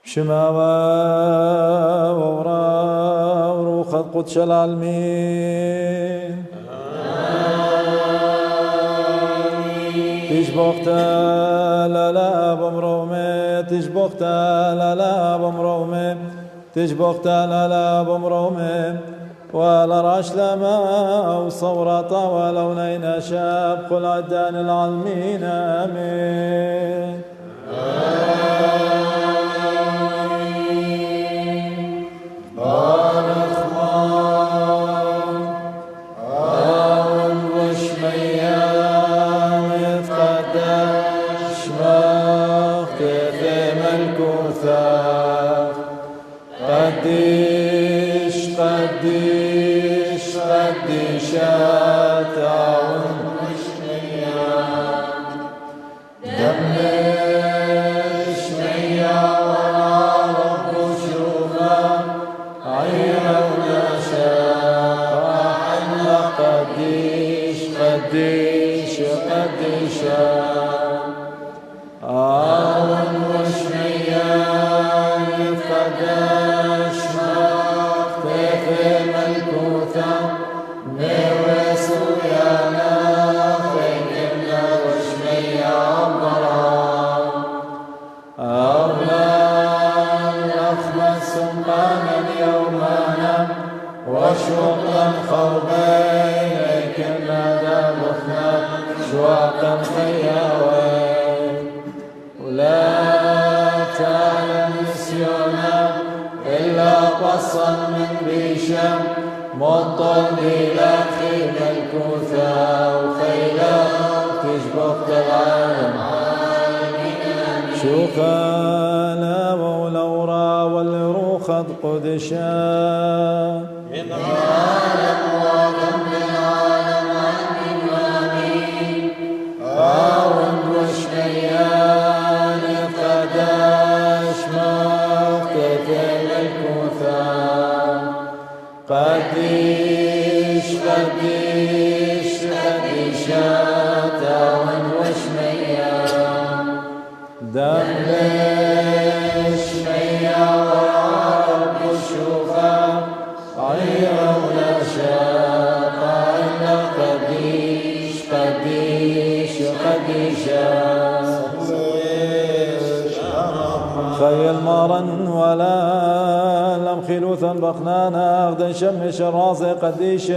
شماوة وورا وروخ القدس العالمين تشبختا لا بمرومي تشبختا لا بمرومي تشبختا لا بمرومي ولا راش لما وصورة ولونين شاب قل عدان العالمين آمين شوخانا ولورا والروخد قدشا من عالم وغم من عالم عنك آمين آون وشميان قداش مختتل الكوثان قديش قديش قديشات آون وشميان دمش ميا ورب الشوفا عيرا ولا شاقا إلا قديش قديش قديشا خيل مارا ولا لم خلوثا بقنانا أغدا شمش الراس قديش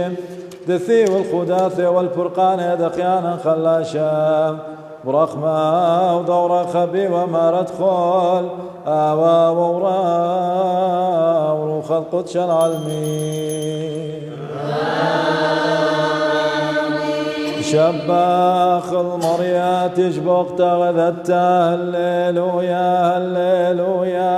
دثي والخداث والفرقان دقيانا خلاشا برخمة ودورة خبي وما تدخل آوا وورا وروخ القدس العالمين شباخ المريا تشبق تغذت هللويا هللويا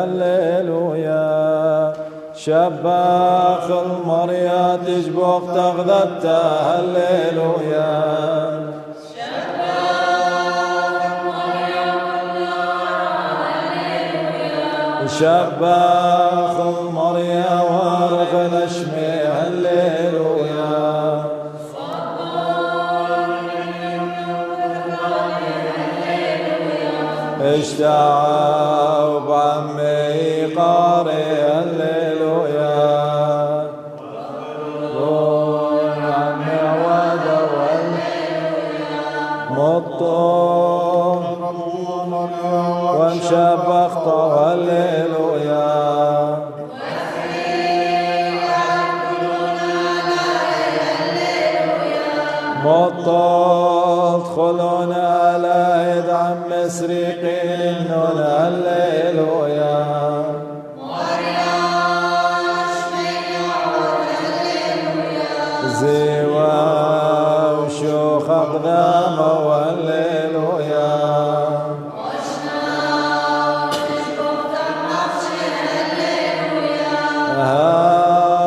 هللويا شباخ المريا تشبق تغذت هللويا شباخ المريا ورق نشمي هللويا اشتعوا بعمي قاري هللويا قول عمي ودول مطور وانشبخت هللويا مطور ادخلونا على يد عم مسرقين النون هللويا زيوا وشوخ اقدام وهللويا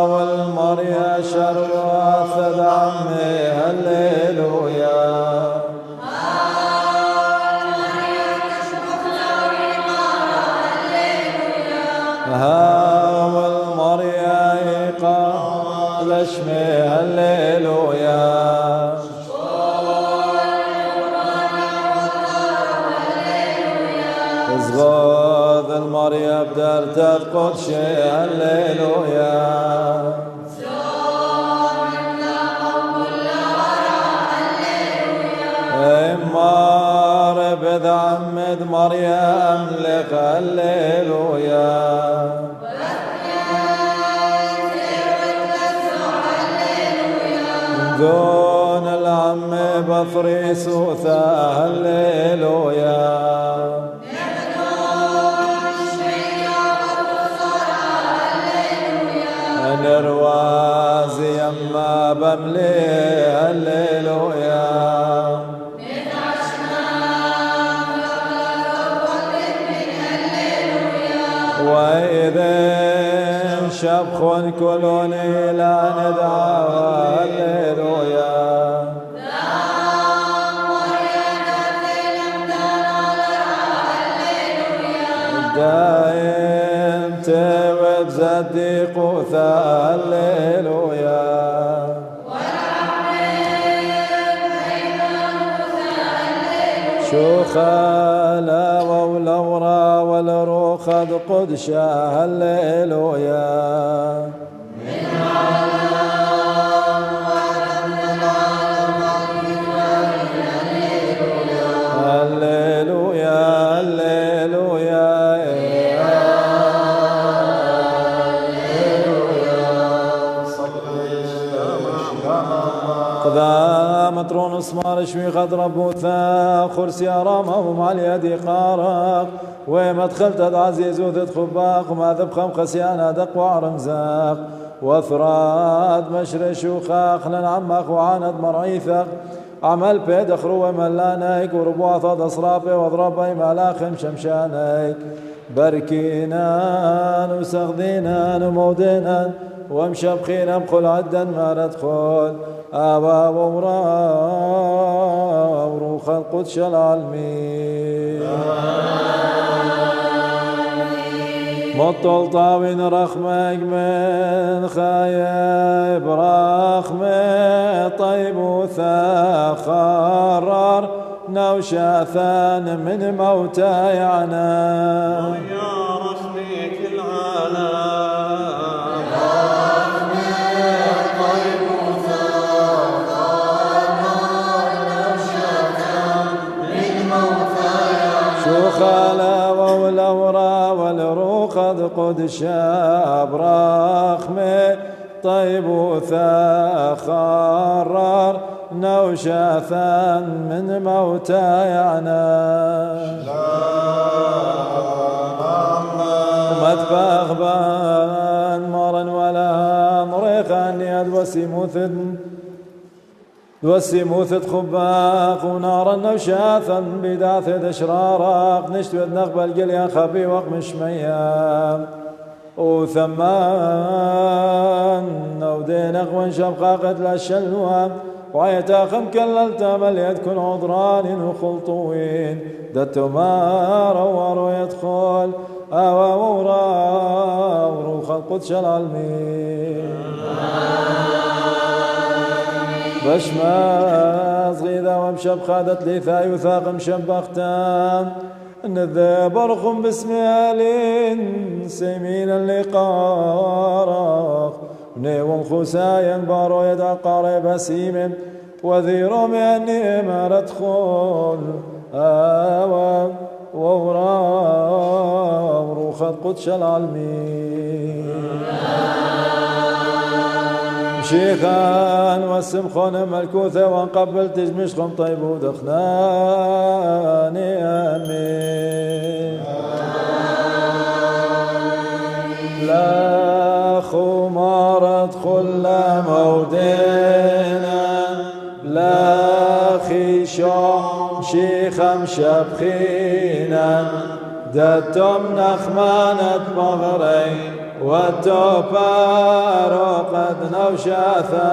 والمريا شروا ثد عمي هللويا والمريا قال اشمي هللويا اصغاد المريم درت قدش هللويا إمار بدعمد مريم لك هللويا دون العم بفريس وثا هللويا نرواز يما بملي هللويا وإذا شبخ كلوني لا ندعى هللويا دايم تود صديق هللويا شو خلا والورا والروخد قدشا هللويا هللويا هللويا قذا مترون اسمار شوي قد ربوثا خرسي رامه مع اليد قارق وما دخلت عزيز وذت خباق وما ذبخم خسيانا دق وعرمزاق وثراد مشرش وخاخ لنعمق وعاند مرعيثق عمل بيد اخرو ملانيك وربواثة اصرابي واضربي ملاخم شمشانيك بركينا وسغدينا ومودينا ومشبخينا بقول عدا ما ندخل أبا وورا وروخ القدس العالمين مطل طاوين رخمك من خايب رخمه طيب وثا خرر نوشاثان من موتى يعنى يا رسمك العالم خلا والأورا والروخد قد شاب رخمه طيب وثا خرر نوشاثا من موتى يعنى ومدفاخ بان مرا ولا مريخان يدوسي مثد دوسيموث خباق ونارا نوشاثا بداث اشرارق نشتود نقبل قليا خبي وقمش ميام وثمان نودين اغوان شبقاقت للشلوى وعيتاخم كللت مليت كن عضران وخلطوين دتو ما روار يدخل اوا ورا وروخ القدس العالمين بشماس غيذا ومشب خادت لي ثاي وثاق مشبختان النذاب برخم باسم آلين سيمين اللي قارق نيوم خسايا بارو يدع قارب سيم وذيرو مني ما ندخل آوام وورام روخ القدس العالمين شيخان والسمخون ملكوثة وانقبل تجمشكم طيب ودخناني آمين لا خمار ادخل لا مودينا لا خيشا شيخم شبخينا دتم نخمانة مغرين وتوبارو قد نوشاثا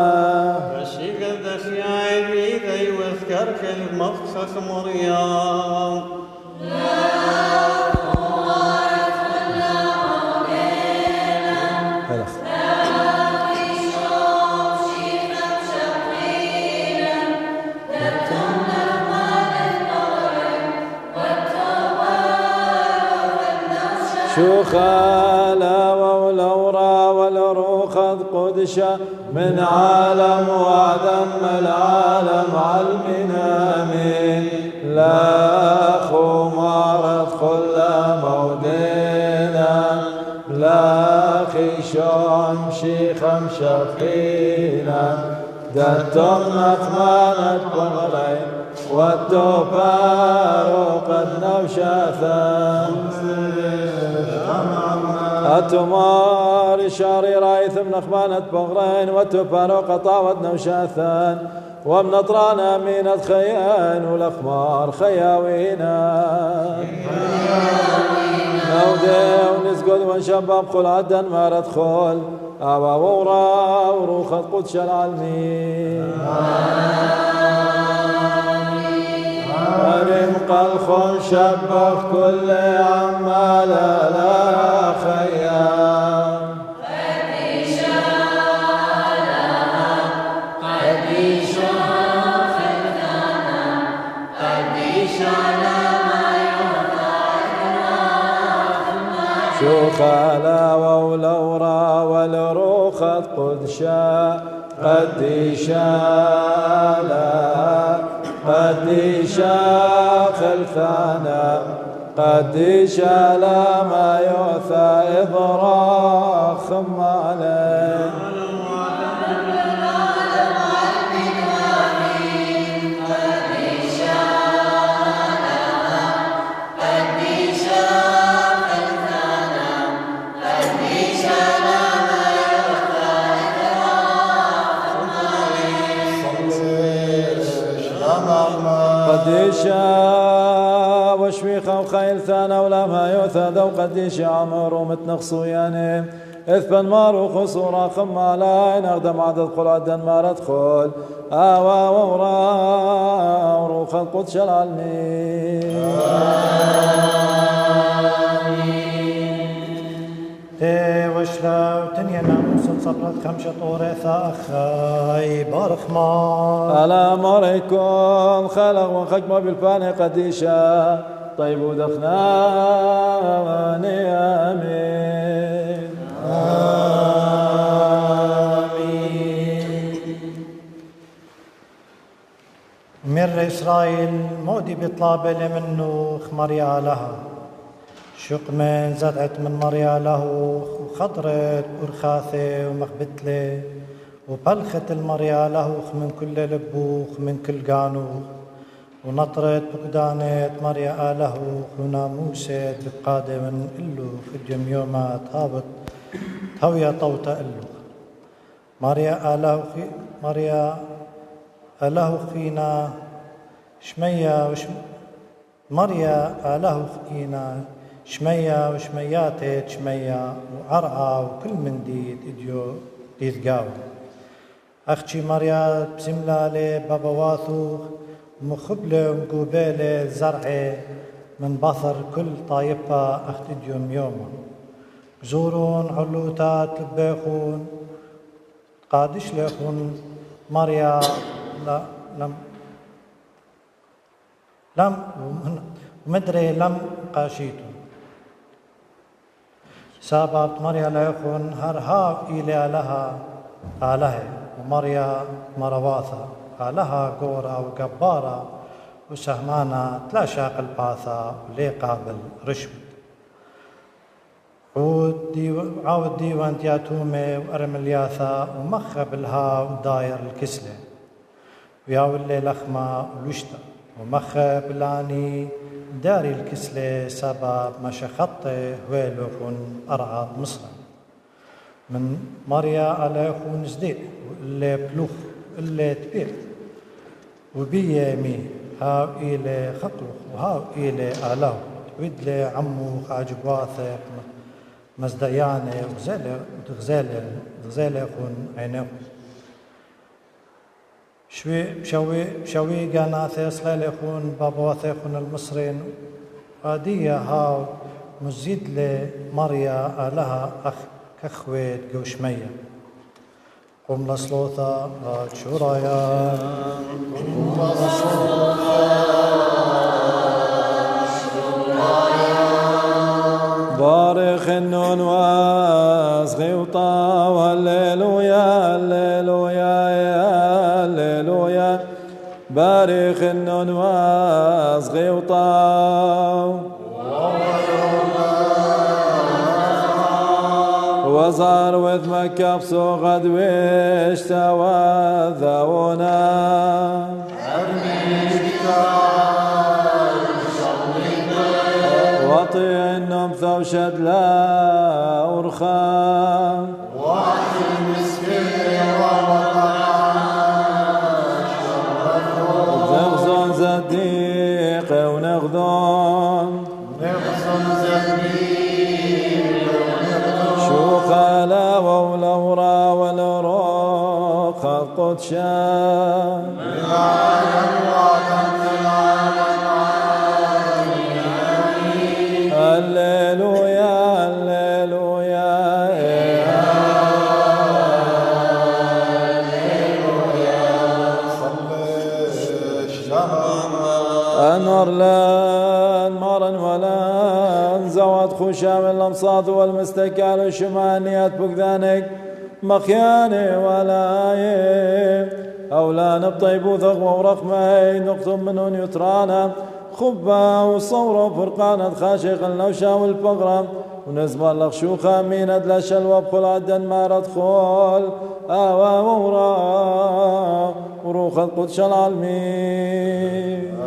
رشيق الدشياء بيدي واذكرك المخصص مريم شخالا والأورا والروخذ قدشا من عالم وعدم العالم علمنا من لا خمارة خل مودينا لا خيشام شيخم شقينا دتم نخمانة بغرين والتوبار قد نوشاثا التمار شاري رايث من أخمانة بغرين والتوبار قد طاوت نوشاثا ومن أطرانا من الخيان والأخمار خياوينا نودي ونسقد ونشباب خل عدا ما ردخل أبا ورا وروخة قدش العالمين ورمق الخل شبك كل عمال لا خيام شوخالا والأورا والروخة قدشا قديشا خلفانا قديشا لا ما يوثى إضراخ خمالين قديشا وشويخة وخيل ثانا ولا ما يوثى ذو قديشا عمر ومتنخصو يعني إثبا مارو خصورا خمالاين أغدم عدد قل عدا ما ردخل آوا وورا وروخ القدش العلمين تي وشلا وتنيا ناموس صبرت خمشة طوريثة أخاي بارخ ما السلام عليكم خلق وخجم بالفاني قديشا طيب ودخناني آمين مر إسرائيل مودي بطلابة منه خمريا لها شق من زرعت من مريا له وخضرت برخاثة ومخبتلة وبلخت المريا له من كل لبوخ من كل قانوخ ونطرت بقدانت مريا له وناموست بقادة من إلوخ الجميومات هابط هوية طوطة إلوخ مريا أله خينا شمية مريا أله خينا شمية وشمياتت شمية وعرعة وكل من ديد إديو ديدقاو أختي مريا بسملالة بابا واثوخ مخبلة ومقوبالة زرعة من بثر كل طايبة أخت إديوم يوما زورون علوتات لبيخون قادش ليخون مريا لم ومدري لم قاشيتو سابت مريا ليخون هرها إلى لها آله ومريا مرواثة آلها قورة وقبارة وسهمانة تلاشاق الباثة ولي قابل رشوة عود ديوان تياتومي وأرملياثة ومخب الها وداير الكسلة وياولي لخمة ولشتا ومخب الاني داري الكسلة سبب مشخطة ويلوخون أرعاد مصر من مريا ألاخون زديق واللي بلوخ اللي تبيع وبيامي هاو إلي خطوخ وهاو إلي ألاو ويدلي عمو خاجب واثق مزدياني وغزالي خون عينيو شوي قاناثي صلالي خون بابا واثقون المصرين هادية هاو مزيد لي مريا لها أخ كخويت قوشمية قم لصلوثا شورايا قم لصلوثا بارخ خنون واسغي وطاو هللويا هللويا هللويا بارك خنون واسغي وطاو وزار وثمك بسو قد ويشتا وذاونا وطي النوم ثوشد لا ورخام وعد المسكين نغزون زديق ونغضون شو خالا والورا والروق القدشان هللويا هللويا أنور لن مرن ولن زوات خوشا من الأمصاد والمستكال والشمانيات بقدانك مخياني ولايم أولان بطيب وثقوة ورقمي نقطة منهم يترانا خبا وصورة وفرقانة خاشق النوشة والفقرة ونزم الخشوخة من أدلى شلوة بخل عدا ما ردخول آوا وورا وروخ القدس العالمين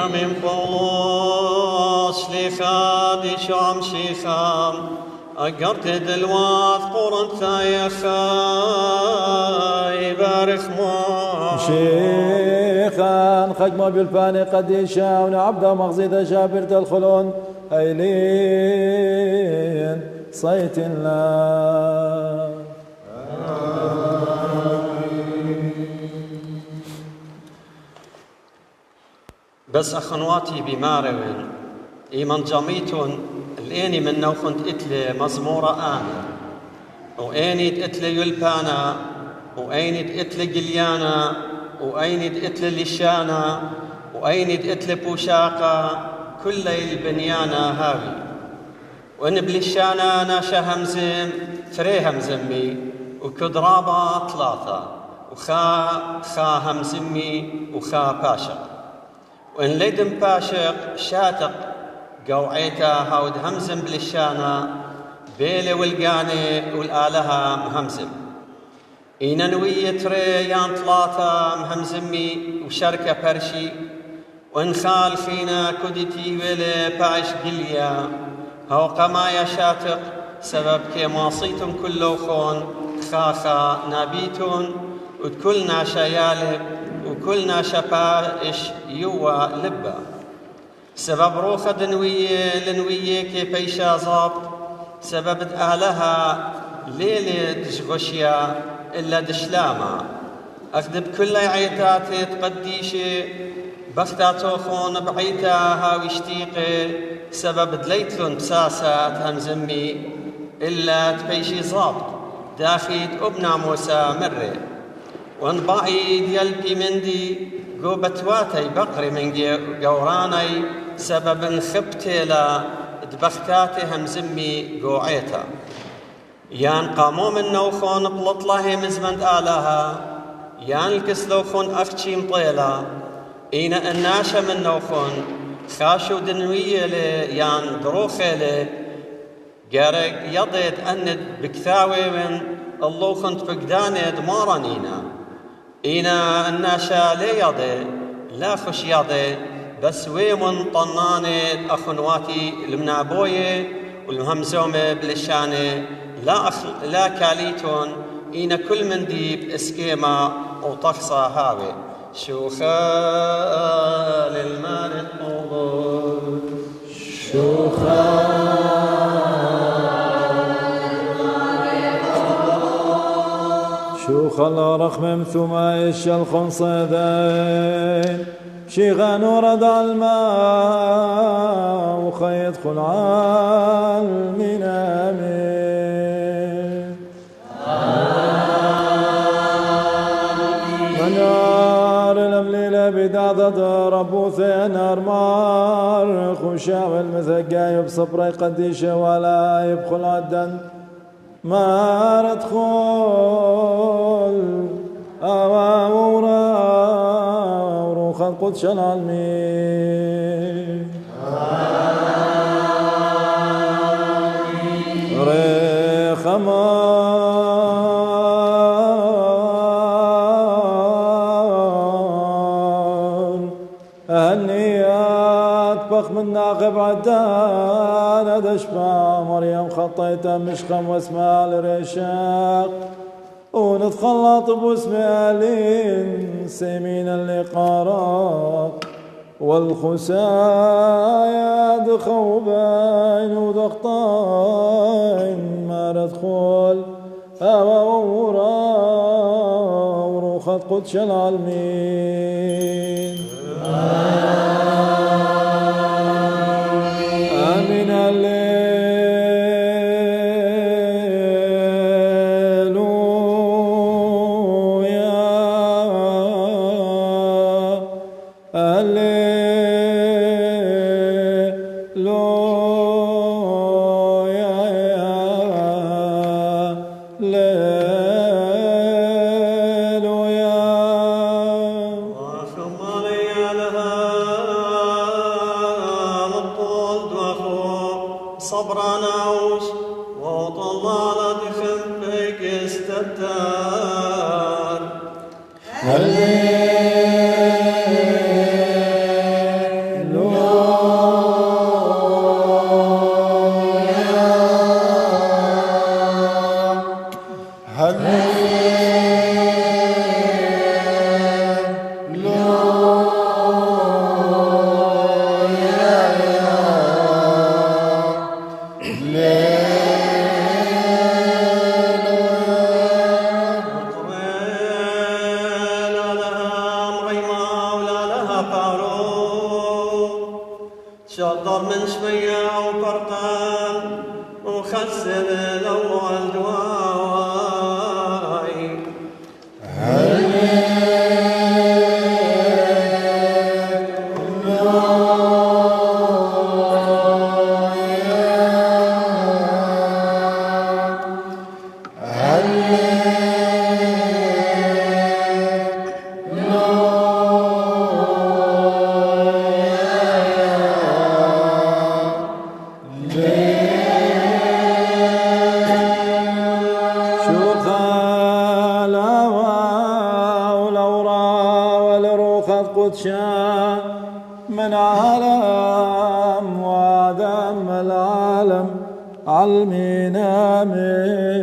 آمين بولوس لخادي شام شيخام أقرت دلوات قرنتا يا خاي بارك ما شيخان خجمة بالفاني قديشة ونعبدا مغزيدة شابرة الخلون أيلين صيت الله بس أخنواتي بمارون إيمان جميتون الآني من نوخنت إتلي مزمورة آمن وآني إتلي يلبانا وآني إتلي قليانا وآني إتلي لشانا وآني إتلي بوشاقا كل البنيانا هاوي وإن بلشانا ناشا همزم فري همزمي وكدرابا ثلاثة وخا همزمي وخا باشق وإن ليدم باشق شاتق قوعيتا هاود همزم بلشانا بيلي والقاني والآلها مهمزم إينا نوية تريان ثلاثة مهمزمي وشركة برشي وإن خال فينا كدتي ويلي باش قليا هاو قمايا شاتق سبب كمواصيتم كله خون خاخا نابيتون وكلنا شيالب وكلنا شبائش يوا لبا سبب روخة دنوية لنوية كي بيشا ضابط سبب آلها ليلة دشغشيا إلا دشلاما أكذب كل عيتاتي تقديشي بختاتو خون بعيتا هاوشتيقي سبب دليتلون بساسات همزمي إلا تبيشي ضابط داخيد أبنا موسى مري وانبعيد يلبي مندي قوبتواتي بقري من قوراني سبب خبتي لا دبختاتي همزمي قوعيتا يان قامو من نوخون بلطلاه مزمند آلها يان الكسلوخون أفتشي مطيلا إينا الناشا من نوخون خاشو دنوية لي يان دروخي لي قارق يضيد أند بكثاوي من اللوخن تفقداني دمارانينا إينا الناشا لي يضي لا خش يضي بس ويمن طناني أخنواتي المنابوية والمهمزومة بالشاني لا كاليتون إينا كل من ديب اسكيما وطخصة هاوي شوخا للمال الطول شوخا شوخ الرخم ثم إيش الخنصدين شيغان ورد الماء وخيط خلع المنامين منار الأمليلة داضد ربو ثين أرمار خشاو المثقى يبصبر يقديش ولا يبخل عدا ما ندخل أواورا وروخ القدس العالمين ريخما هالنيات بخ من ناقب عدان دشفا مريم خطيت مشخم واسمع لرشاق ونتخلط باسم آلين سيمين اللي قارق والخسايا دخوبين وضغطين ما ندخل أورا وروخة قدش العالمين آمين من عالم وادم العالم علمين آمين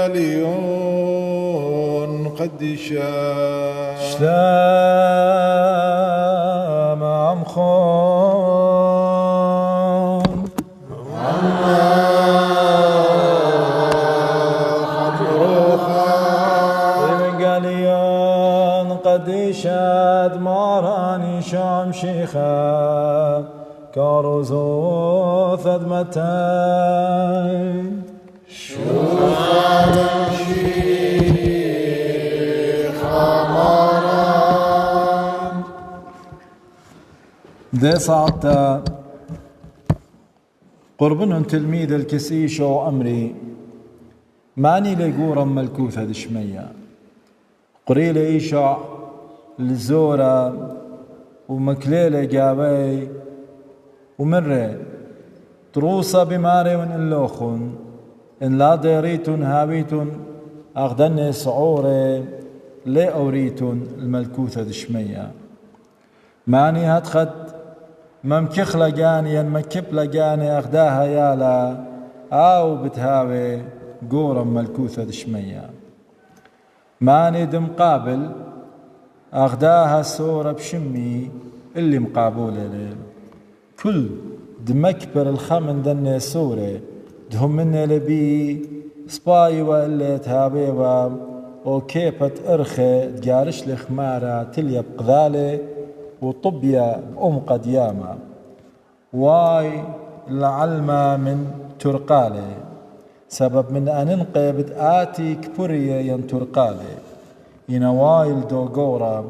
جاليون قديشا شلام عم خون ابن جاليون قديشا ماراني شام شيخا كاروزو ثدمتين دي صعدت قربنهم تلميذ الكسيش وأمري ماني ليقورا ملكوثة دشمية قريل إيشع الزورة ومكليلة جابي ومرة تروسا بماري ونقلوخن إن لا ديريتن هابيتن أخدني صعوري لي أوريتن الملكوثة دشمية ماني هتخد ممكخ لجاني ينمكب لجاني أخداها يالا أو بتهاوي قورا ملكوثة دشمية ماني دم قابل أخداها السورة بشمي اللي مقابولة ليل كل دمكبر الخمن دني سوري دهم مني لبي سباي وإلا تهابيبا وكيبت إرخي تجارش لخمارة تليب قذالي وطبيا بأم قديامة واي العلمة من ترقالي سبب من أن انقبت آتي كبرية ين ترقالي ينوايل دوغورا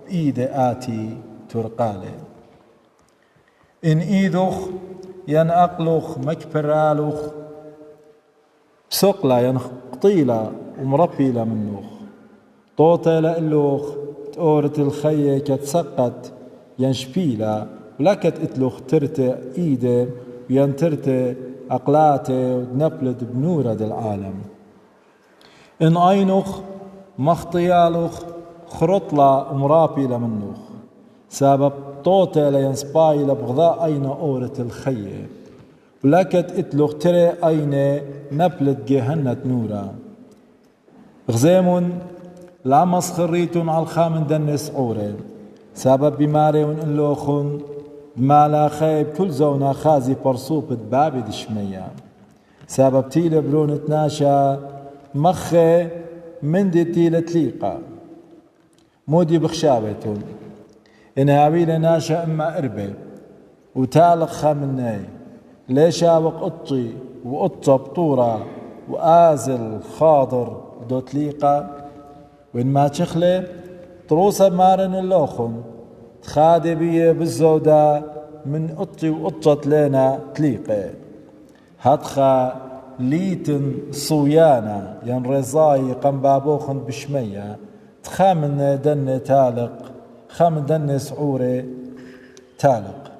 بإيد آتي ترقالي إن إيدوخ ين أقلوخ مكبرالوخ سقلا ين قطيلة ومربيلة منوخ طوطة لألوخ تورت الخية كتسقط ينشبيلا ولكت اتلوخ ترتي ايده وينترتي اقلاته ونبلد بنورة العالم ان اينوخ مخطيالوخ خرطلا ومرابيلا منوخ سبب طوطة لينسبايلا بغضاء اين اورت الخية ولكت اتلوخ تري اين نبلد جهنة نورا غزيمون لامس خريتون على الخامن دنس عورين سبب بماري ونقلوخن بمالا خيب كل زونا خازي برصوبة بابي دشمية سبب تيلة برون تناشا مخي من دي تيلة تليقة مودي بخشاوتون إن هاويلة ناشا إما إربي وتالق خامناي ليش أبق قطي وقطة بطورة وآزل خاضر دو تليقة وإن ما تشخلي تروسا مارن اللوخن تخادي بيه بالزودة من قطي وقطة لنا تليقي هدخا ليتن صويانا ين رزاي قنبابوخن بشمية تخامن دن تالق خامن دن سعوري تالق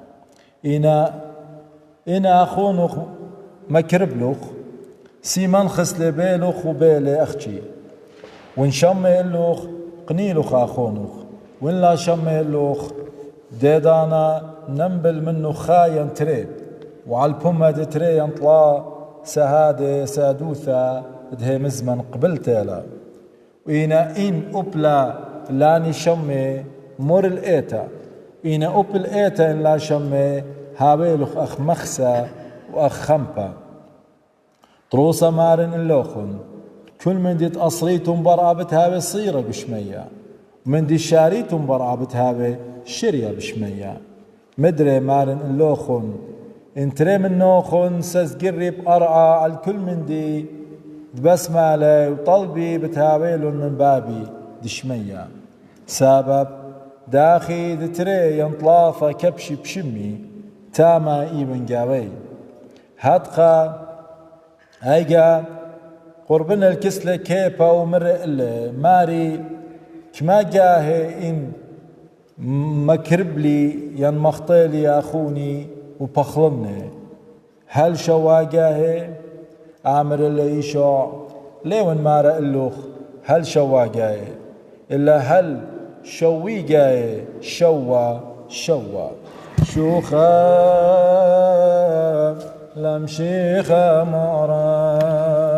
إنا أخونخ مكربلوخ سيمان خسلي بيلوخ وبيلي أختي وإن شمي اللوخ قنيلوخ أخونوخ وإن لا شمي اللوخ ديدانا ننبل منه خاين تري وعلى البمة تري ينطلا سهادة سادوثة دهي مزمن قبلتها وإنا إن أبلا لاني شمي مر الإيتا إنا أبل إيتا إن لا شمي هابيلوخ أخ مخسة وأخ خمبة تروسا مارن اللوخن كل من دي تأصريتم برعبت هاوي صيرة بشمية من دي شاريتم برعبت هاوي شرية بشمية مدري مارن اللوخن انتري من نوخن سزقري بأرعى على الكل من دي بسمالي وطلبي بتهاويلن من بابي دشمية سبب داخي دتري ينطلافة كبشي بشمي تاما ايبن قاوي هدقا هيقا قربنا الكسلة كيبا ومرق ماري كما جاهي إن مكربلي ين مخطيلي يا أخوني وبخلمني هل شوا جاهي عامر اللي يشع ليون مارق اللوخ هل شوا جاهي إلا هل شوي جاهي شوا شوخا لمشيخا ماران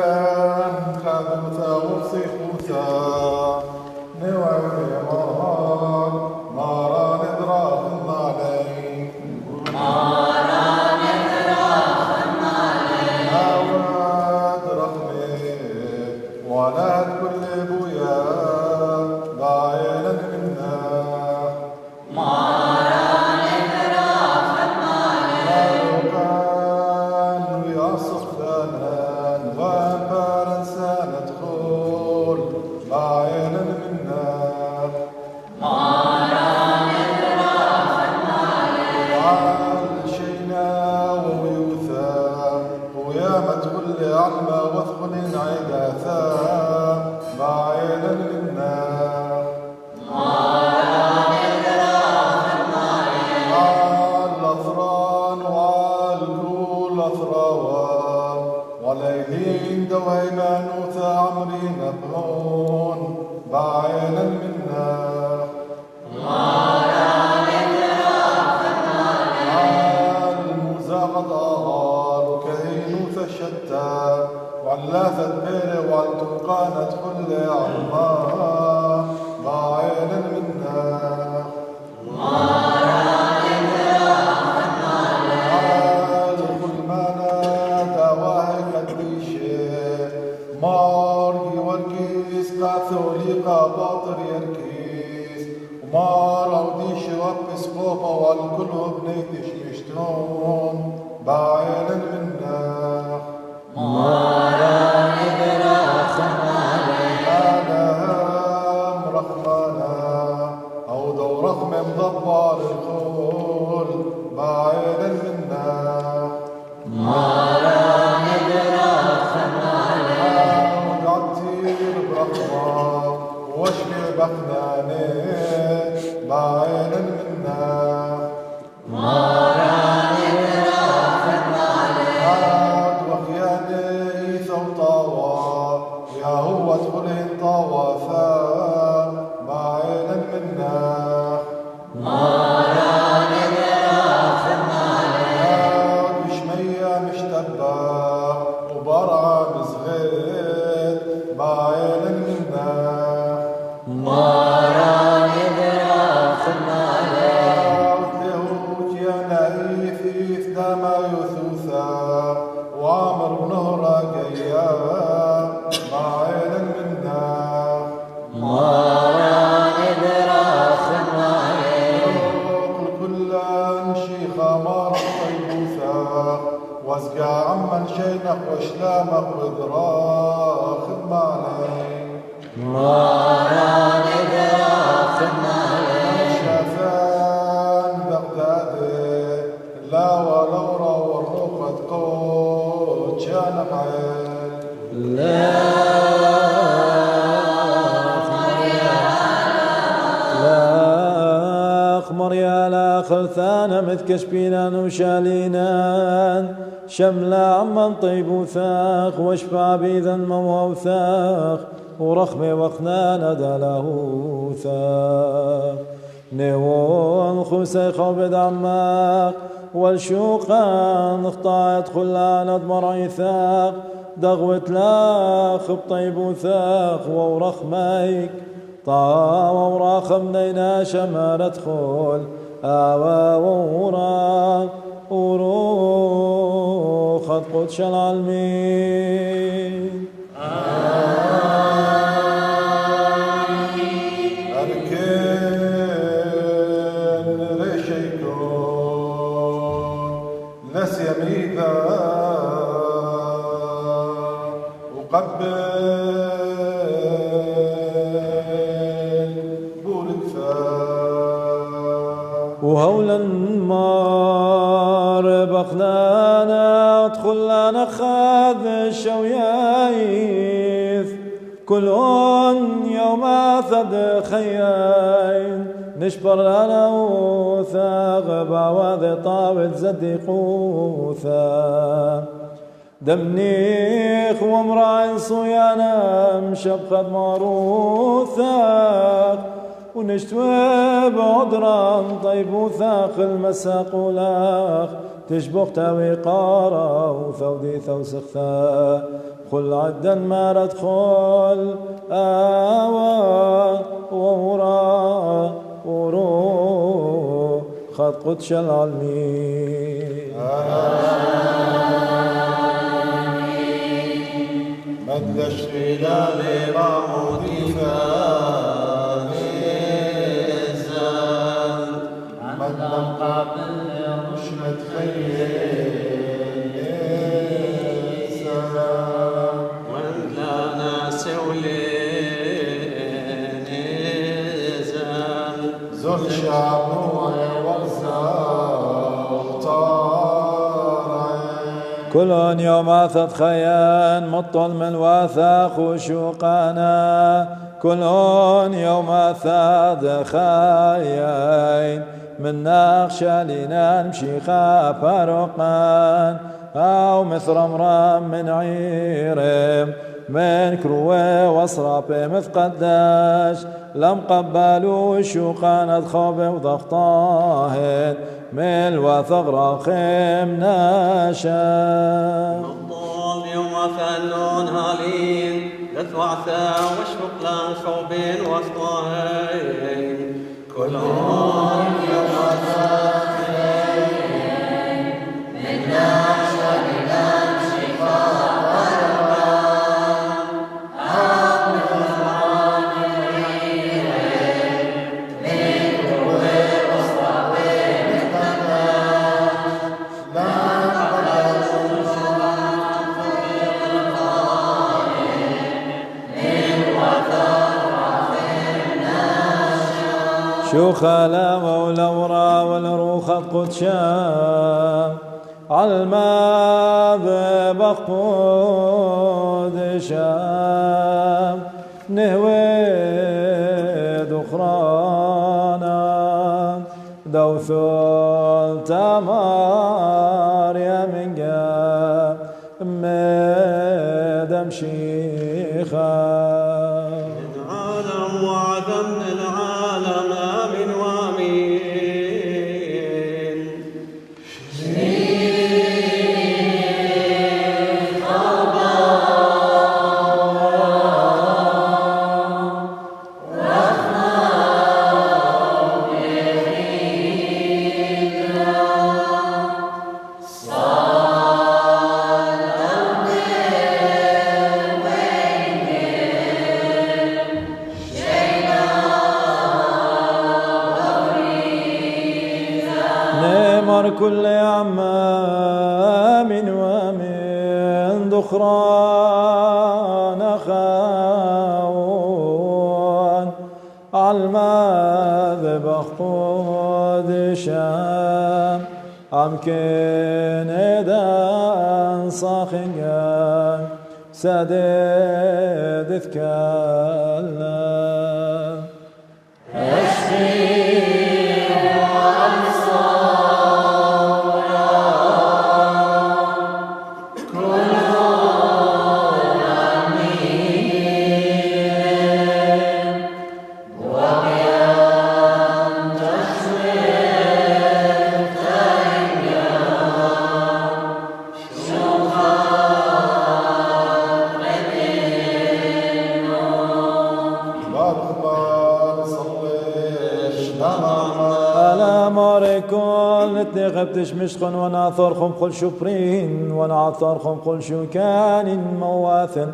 كان خذوثا وصيخوثا نوعي مرهان مارا ندراخ النالين أواد رحمي ولا كل بويا ضايلا منا علما وثقل عداثا باعلا منا الأثران والكل أثراوان والأيدين دوينا نوثا عمري نبهون باعلا منا شتى وعلاثة بيري والتقانة كل عظمى ضاعينا منا كل ما نادى واهي قديشي ماري والكيس كاثوليقا باطر يركيس ومار عوديشي وابس بوبا والكل بنيتش مشتون باعينا منا رغم مضبر الخول بعيدا منا وقعدتير برحمة واشفي بخناني بعيدا منا وخياني ثوطاوى يا هو ادخلين طوافا بعيدا منا مشمية مشتبة وبرعى مزغيت بعيدا منا وتلهوك يا نايف داما يثوثا وعمر بنهرة جيا بعيدا منا واسقى عمن شينك وشلامك ودراخ بمالي شافان بغدادي لا ولورا والروخة قوت شان معين مريالا خلثانا متكشبينا وشالينا شملا عمن طيب وثاق واشفع بيذا موثاق ورخمي وخنانا داله ثاق نيوون خوسي خوبد عماق والشوقان اخطا يدخل على مرعي ثاق دغوت لاخ بطيب وثاق ورخميك طاوة وراخ منينا شما ندخل آوى وورا وروخ قدش العالمين أركن ريشيكون ناس يميذا وقبل وهولا مار بخنانا ادخلنا نخاذ الشويايث كلون يوم ثد خياين نشبر لنا وثاغ بعواذ طاوت زدي قوثا دمنيخ ومراعي صيانا مشبخد معروثا ونشتوي بعذران طيب وثاق المساق ولاخ تشبخ تاوي قارا وثودي ثوسخ خل عدا ما ردخل وورا ورو خد قدش العالمين مد الشلال معمودي فانزل مد قابل مش متخيل وان لا ناس ولين زل شعبه كل يوم عثت خيان مطل من واثاق وشوقانا كل يوم عثت خيان من نقش لنا نمشي فاروقان أو مثل رمرام من عيرم من كروه وصراب مثقداش لم قبلوا شوقان أدخوب وضغطاهن من وثغر خيم ناشا الضال يوم فلون هالين لثوعثا وشفق لان خوبين وثواهين كلهم يوم فلون من ناشا لنام شفاء شو خلاوة ولورا والروخة قدشا عالماء بقود شام نهويد أخرانا دوثول تمار يا من قام مدام شيخا العالم وعدم العالم آمن وامين كل عمام ومن ذخران خاون عالماذ بخود شام عم كندان صاخنجان سدد ذكالنا غبتش مشخن وناثركم كل شبرين ونعثركم كل شكان مواثن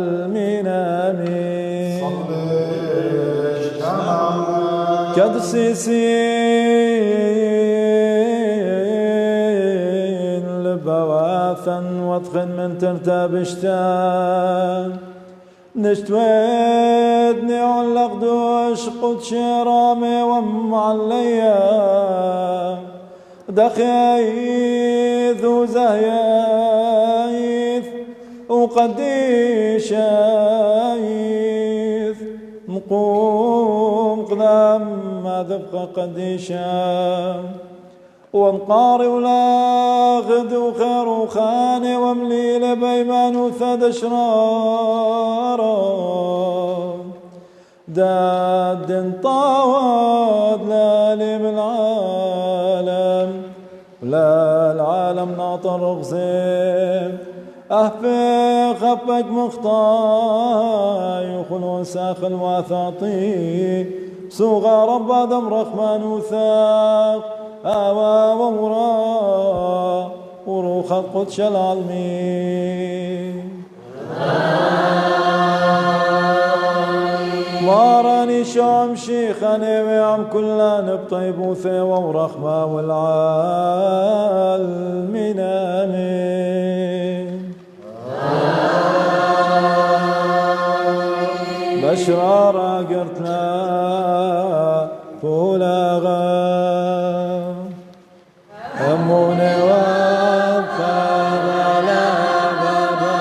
المنامين كدسيسين لبواثا واتخن من ترتابشتان نشتويدني علق دوش قدش رامي ومعليا دخيث وزهيث وقديشايث مقوم قدام ما تبقى قديشا ومقاري ولا غد وخير وخاني ومليل بيمان وثد اشرارا داد طاود لالي بالعالم ولا العالم ناطر غزيم أهفي خفك مخطاي وخلو ساخ الواثاطي سوغا رب آدم رحمن وثاق آوا وورا وروخ القدس العالمين واراني شام شيخاني ويعم كلان بطيبوثي ورحمة والعالمين آمين بشرارا قرتنا فولاغا أموني وانثار على بابا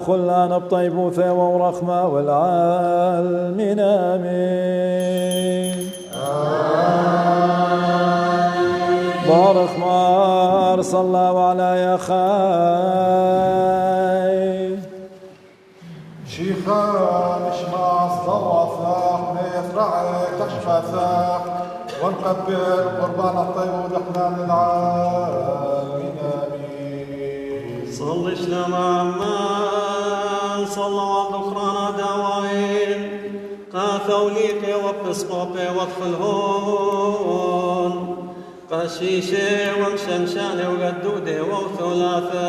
بخلان بطيبوثة ورحمة والعالمين آمين بارك مار صلى على يا خاي شيخا نشمع الصواصاح نفرع تشفى ساح ونقبل قربان الطيب ودحنا للعالمين آمين صلشنا مع من صلوا على الأخرانا دواين قاثوليقي وبسقوبي وطفلهون قشيشي ومشمشاني وقدودي وثلاثاء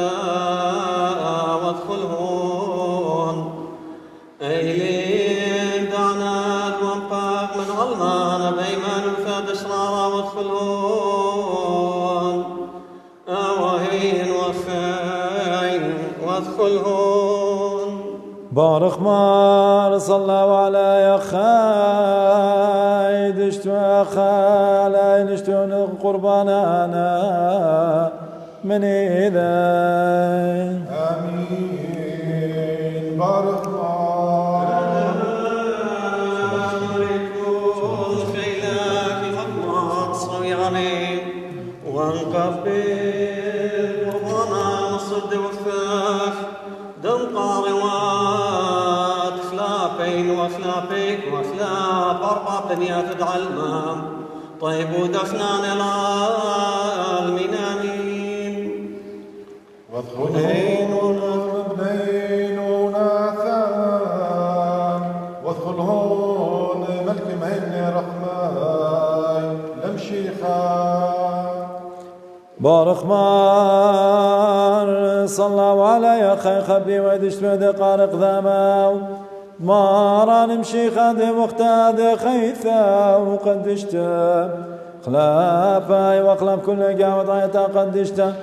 وادخلهون ايلين دعنات وانقاق من غلمان بيمان وفاد اشرارا وادخلهون اواهين وفاين وادخلهون بارك مار صلى على يا خاي دشتو يا خالاي نشتو قربانانا من إذا آمين بارك مار خيلاك الحق صوياني وانقبل قربانا الصد وفاك دم قاروات فلابين وفلابيك وفلاب أربع دنيا تدعى المام طيب ودفنان العالمين آمين وادخلهن ابنين وناثان وادخلهن ملك مهن رحماي لمشيخا بارك مار صلى على يا خي خبي ودشت ودقارق ذاماو مارا نمشي خاد مختاد خيثا وقدشت خلافاي واخلف كل قاوة عيتا قدشتا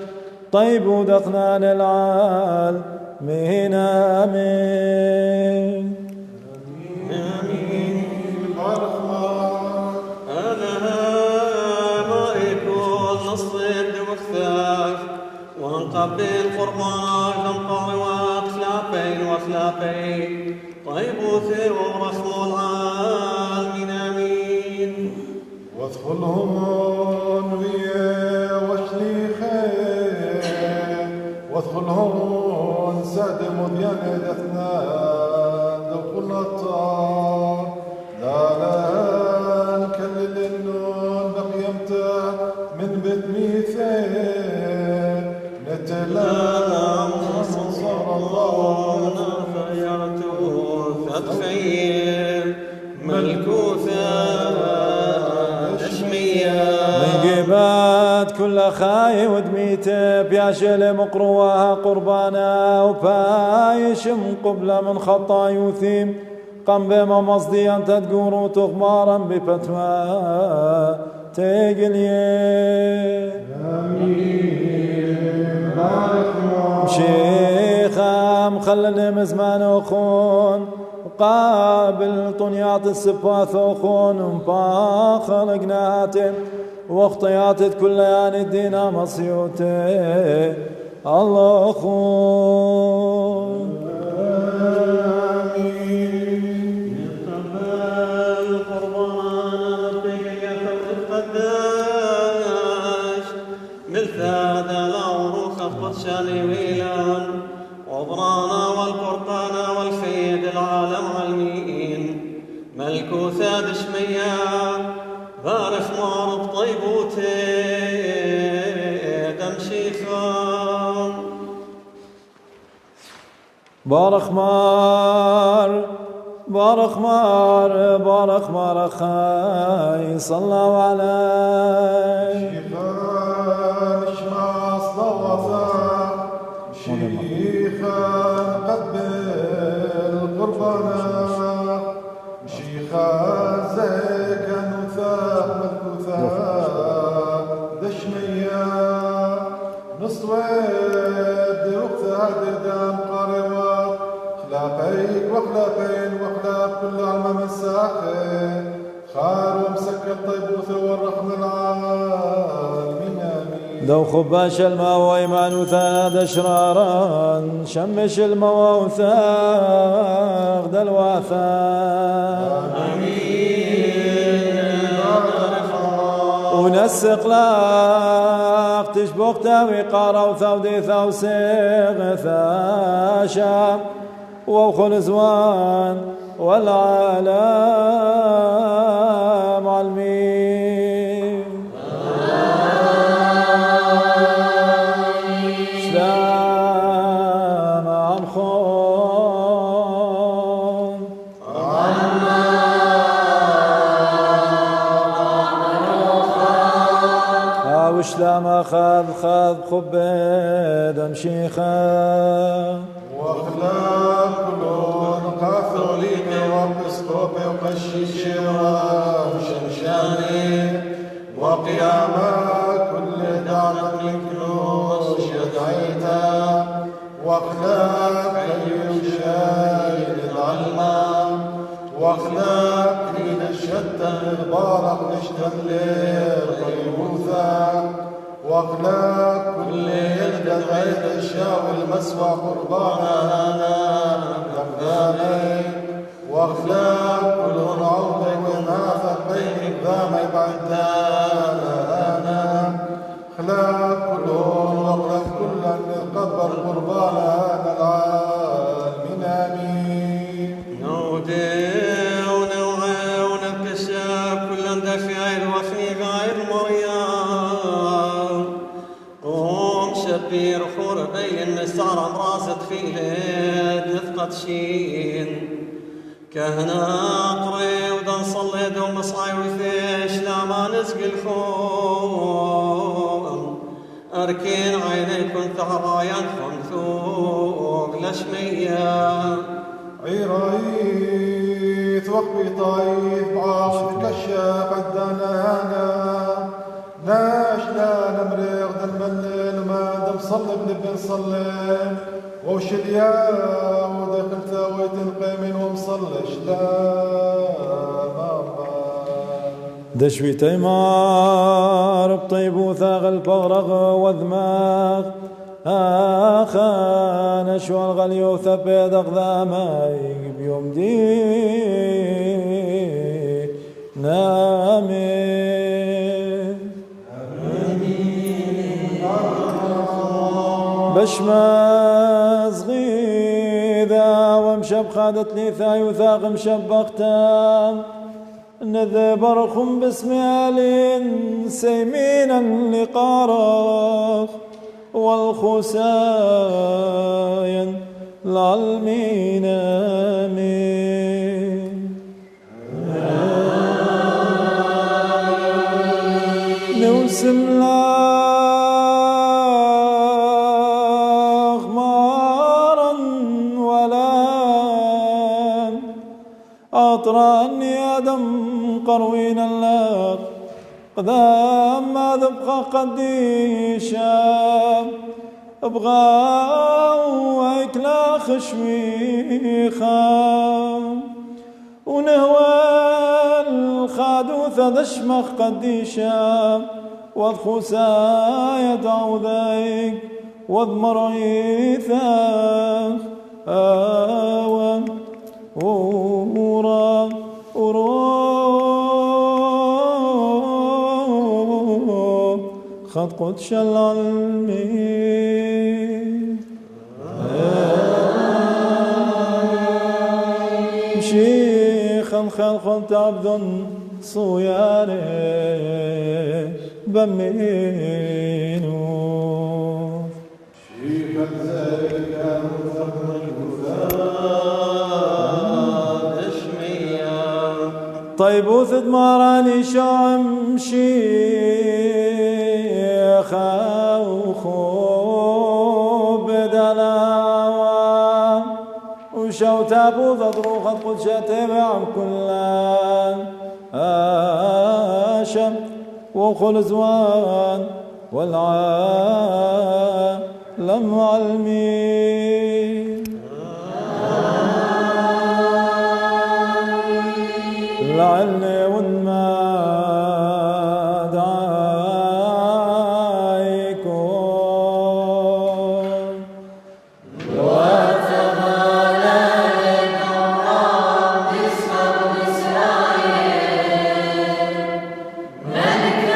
طيب ودخنان العال من آمين آمين أنا ما يكون نصيد وكفاف ونقبل قربانك نمقع وخلافين وخلافين طيب وثير ورحم العالمين آمين وادخلهم ويا وشليخين وادخلهم سعد مديان دثنان لو كل الطار لا نكلل النون بقيمته من بيت ميثين نتلام صار الله فيرته فتخيل ملكوثا من قبات كل خاي ودميته بياشل مقروها قربانا وبايشم قبل من خطا يثيم قم بما مصدي أنت تقور تغمارا بفتوى تقليه شيخا مخلل مزمان وخون وقابل طنيات السفاث وخون ومباخر قناتي واخطيات كل يان الدين مصيوتي الله خون يقبل قربان ربك القداش ملثاد العروس قدشاني ويلان وبرانا والقربانا والخيد العالم علمين ملكوثا دشميا بارخ معرض طيبوتي دمشيخا بارخ مار بارخ مار بارخ مار خاي صلى عليه شيخان اشمع صلوة شيخان قبل قربانا شيخان زيك نثاق ملكوثاق دشمية نصويد وقتها دام قاروات خلافيك وخلافين وخلاف كل عمى من ساخن خار ومسك الطيبوث والرحم العالمين آمين دو خباش الماء وإيمان وثاد أشرارا شمش الماء وثاق دلواثا ونسق لاق تشبق تاوي قارا وثودي ثوسيغ ثاشا وخل زوان والعالم علمين سلام عن خون وشلام خذ خب دمشيخا واخلاق كلون كاثوليك وبسكوب وقشيش وشمشاني وقيامة كل دعوة الكلوس يدعيتا واخلاق يشاهد العلماء واخلاق لين الشتى البارق نشتم للقيوثا واخلاق كل يلقى عيد الشاو المسوى قربانا قدامي واخلاق كل عرض ونافق بين قدامي بعدانا خلاق كل واخلاق كل ان القبر قربانا هذا العالمين امين نودي ونوعي ونبكشف كل دفع وفي غير مريم قوم شبير خور بين مسار راسد في ليد نفقد شين كهنا قري ودن صليد ومصعي وثيش لا ما نسقي الخوم أركين عيني كنت عرايان خمثوق لشمية عرايث وقبي طايف بعاصف كشاف عدنا نمري غدا الملل ما دم صلي بنبي نصلي ووشد يا ودخلت ويتنقيمين ومصلي شلا دشوي تيمار بطيب وثاغ الفغرغ وذماغ آخان شو الغلي وثبيد أقدامي بيوم دي نامي بشماز غيذا ومشب خادت لي ثاي وثاق مشبختان نذبرخم بسمالين سيمين لقارخ والخساين العلمين آمين نوسم مارا ولا أطراني آدم قروين الله قدام ما ذبقى قديشا ابغى ويكلا خشويخا ونهوى الخادوثة دشمخ قديشا واذخسا يدعو ذيك واذمريثا آوى أورا خد قدش العلمي شيخ الخلق عبد صياني بمينو شيخ ذلك طيب وثد مراني شام شيخا وخوب دلاوة وشوت أبو ضدرو خد قدشة بعم كلان آشم وخل زوان والعالم علمي لعلني ونما دعايكم وتمالك الله باسمه إسرائيل ملك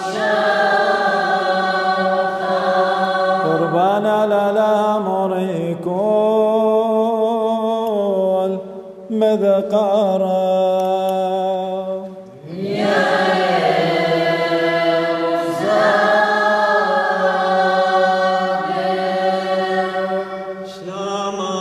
الشافع قربان على الأمر مذكرا يا شلاما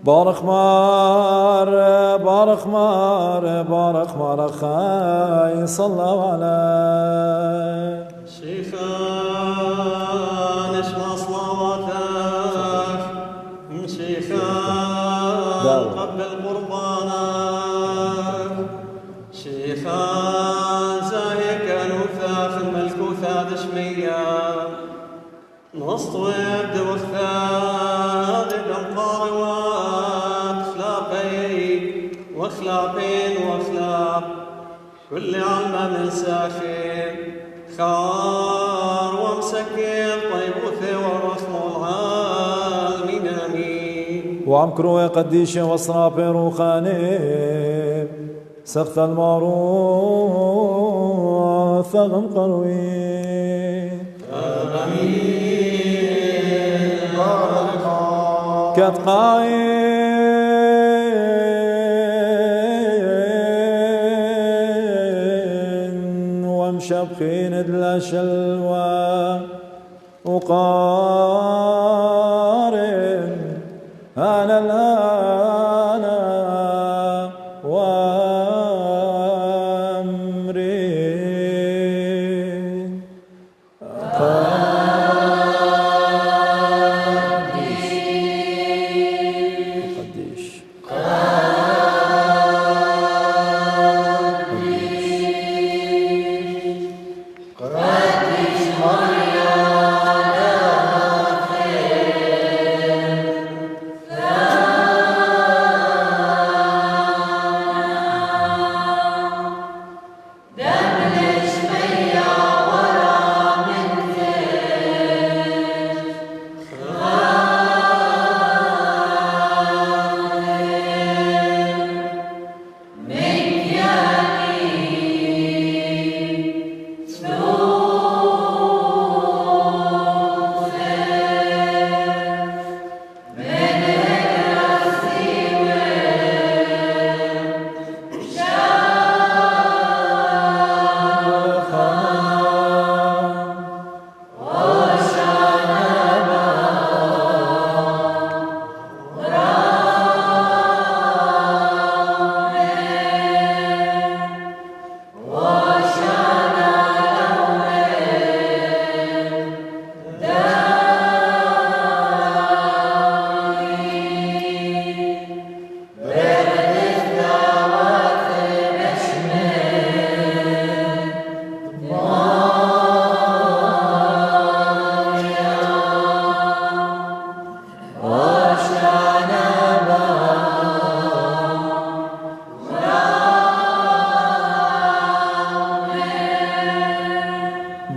بارخ مار بارخ مار بارخ مار خاي صلوا عليه شيخان اسمع صلواتك شيخان قبل قربانك شيخان زاهيك انوثا في الملكوثة دشمية نصطويب دوثاد بمقاروات خلاقي وخلاقين وخلاق كل عمى من ساخن خار ومسكر طيبوثي والرسم العالمين امين وعم كروي قديش وصرابي روخاني سخت المعروف ثغم قروي كتقاين ومشبخين دلا شلوى وقارن أنا الآن وأمري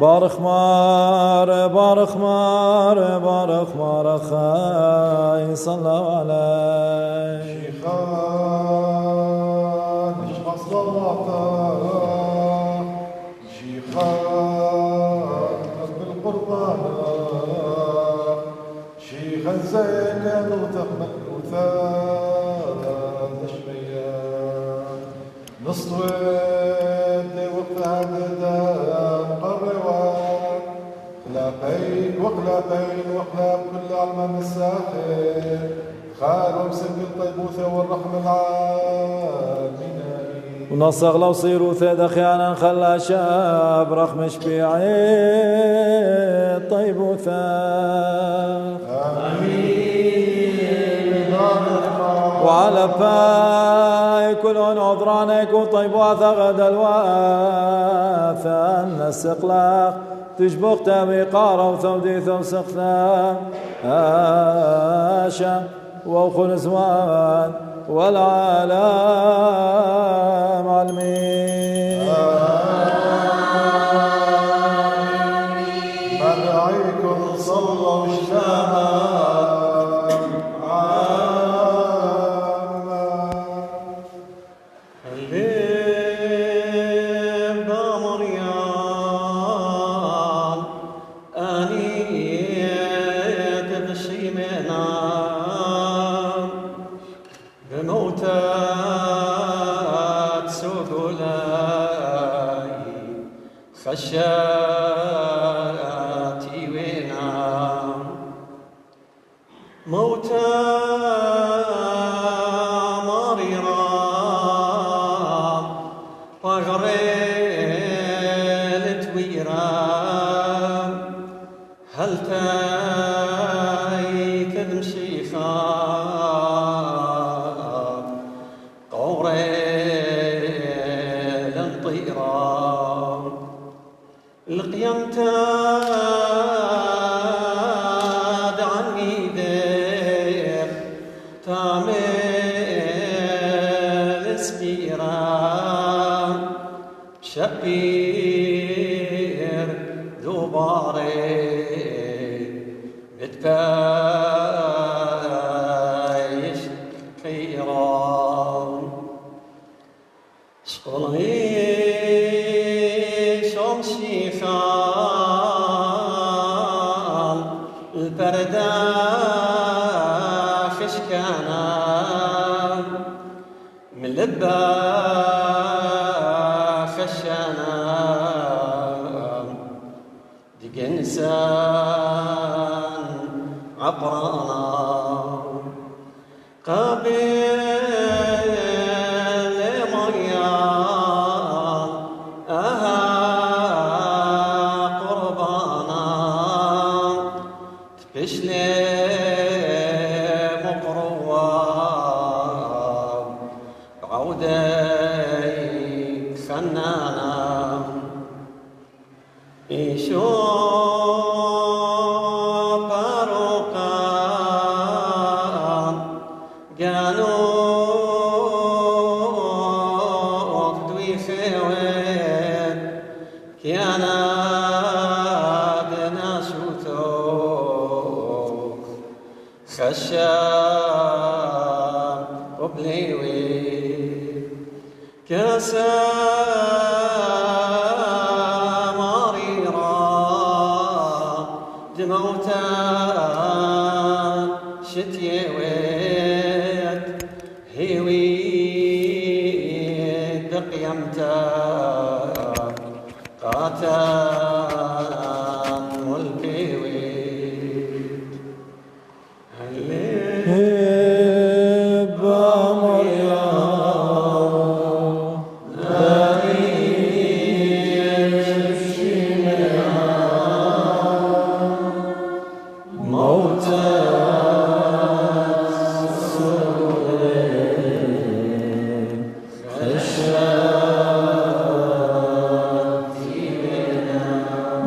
بارخ مار بارخ مار بارخ مار خاي صلى عليه شيخان اشفع صلواتك شيخان بالقربان شيخا زيك نوتك وثاد شوية نصويت وقت هذا قروات خلابين وخلابين وخلاب كل علم الساحر خال ومسك الطيبوثة والرحمة العالمين ونصغ لو صيروا ثيد أخيانا خلا شاب رخم شبيعي طيبوثة آمين وعلى باي كلون عذرانك وطيبوثة غدا الواثة أن السقلاق تشبق تابي قارة وثودي ثوسقتا آشا وأخو زوان والعالم علمين مدعيكم صلوا اجتماع عاما الليل بمريان أنيت بشيمنا بموتات سقولاي خشاتي وينا موتى مريرا وغريل تويرا هل تايت المشيخا قوريل انطيرا القيمت عني دير تعمل سكيرا شبير دوباري متبايش خيرا شغلي شمشي خال البردة خشكانا من لبا خشانا ديك إنسان عبرانا قابل مريم أها قربانا تبش لي مقروة بعودك خنانا إيشو باروقان قالوا دوي خوين كيانا بناشوتوك خشام وبليوي كاسا مريرا دموتا شتيويت هيويت بقيمتك قاتل والبيويت هبا مريم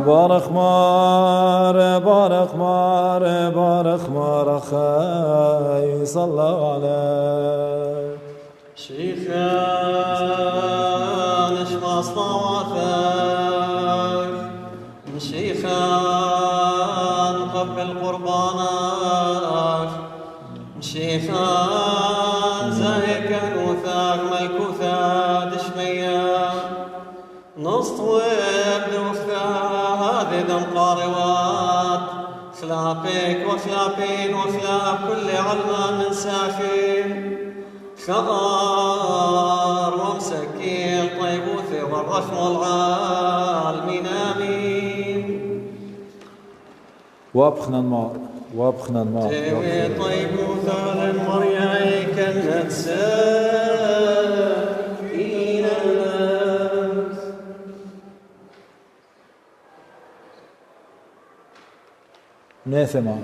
بارخ مار بارخ مار بارخ مار خاي صلى عليه شيخان اشفى صلواتك بالقربانات شيخان زاهك وثاق ملكوثا دشميا نصطوب دوثا هذه دم قاروات خلابك وخلابين وخلاب كل علمان من ساخن ثار ومسكين طيبوثي والرحم العالمين آمين وابخنا النار وابخنا النار تيوي طيبوثا للمريعي كانت ساكين الناس ناثما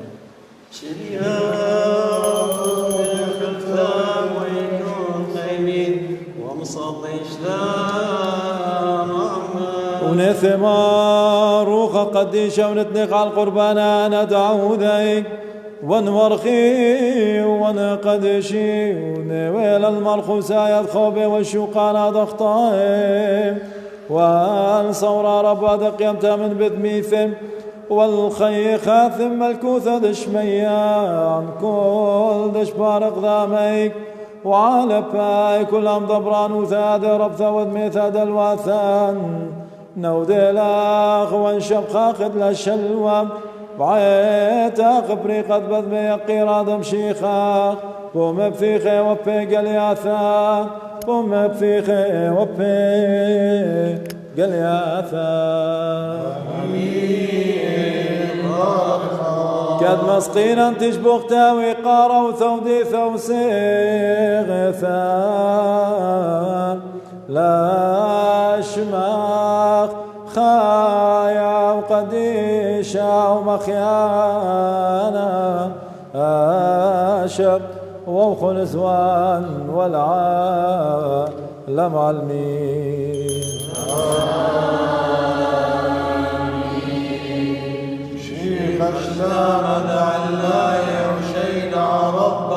ونثما روخ قديشة ونتنق على القربان ندعو ذيك ونمرخي ونقدشي ونويل المرخوسة يدخوبي والشوقان ضغطائي والصورة ربا دقيمت من بدميثم والخي خاثم الكوثة دشميان كل دش بارق ذاميك وعلى باي كل أم ضبران وثاد رب ثود ميثاد الواثان نود الأخ وانشب خاخد للشلوة بعيت أخبري قد بذ بيقي رادم شيخاخ بوم بفيخي وبي قلياثان بوم بفيخي وبي قلياثان كاد مسقينا تشبخ تاوي قارة وثودي ثوسيغثان لا شماخ خايا وقديشا ومخيانا أشب ووخل زوان والعالم علمين خشنا مدع الله وشينا رب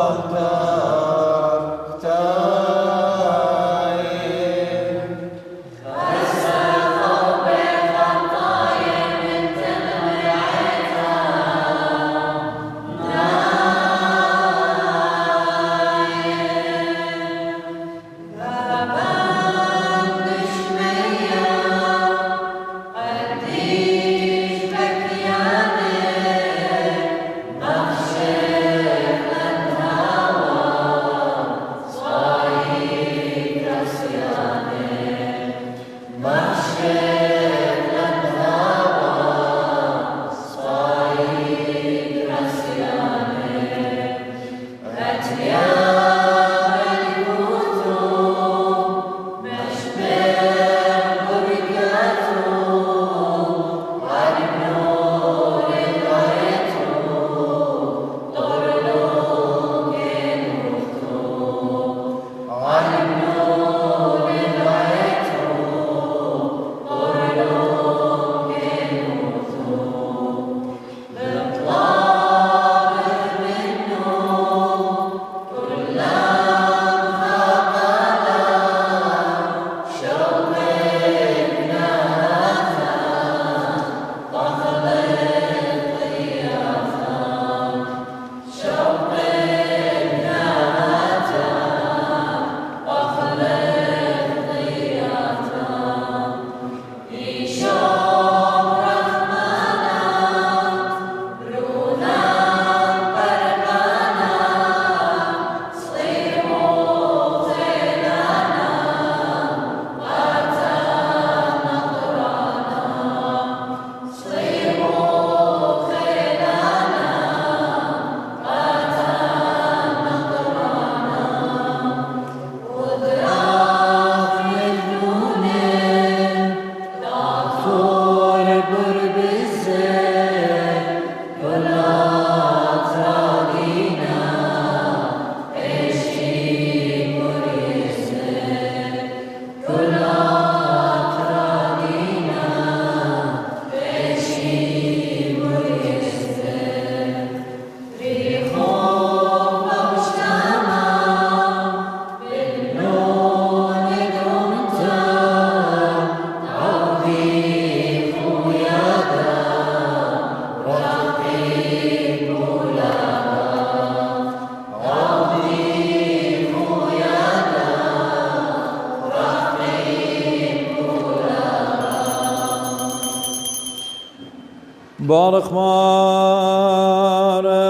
بارخ مار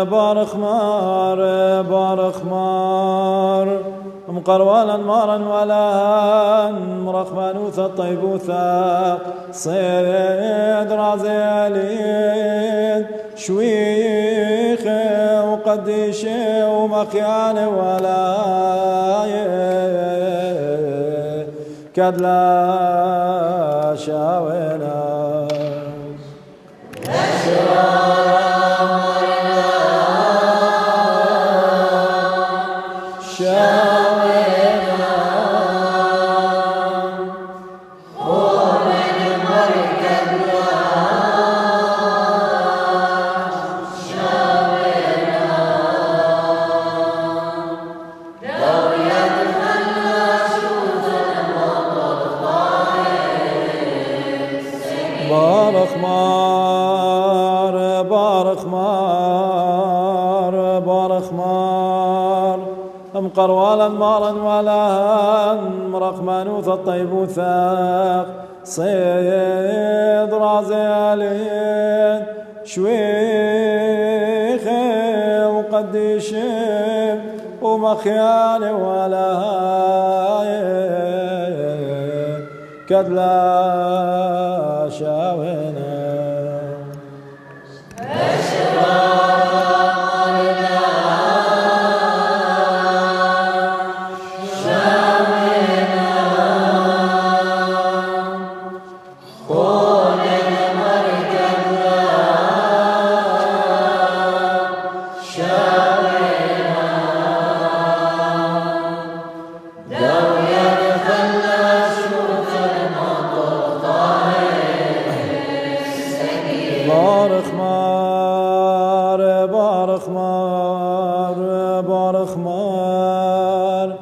بارخ مار بارخ مار مقروالا مارا ولا مرخمانوث الطيبوثا صيد رازيلين شويخ وقديش ومخيان ولا كد لا شاونا بارخ مار بارخ مار بارخ مار مقروالا مارا ولا مرخمانوث الطيبوثاق صيد رازيلين شويخ وقديش ومخيان ولا كد لا شاونا بارخ مار بارخ مار بارخ مار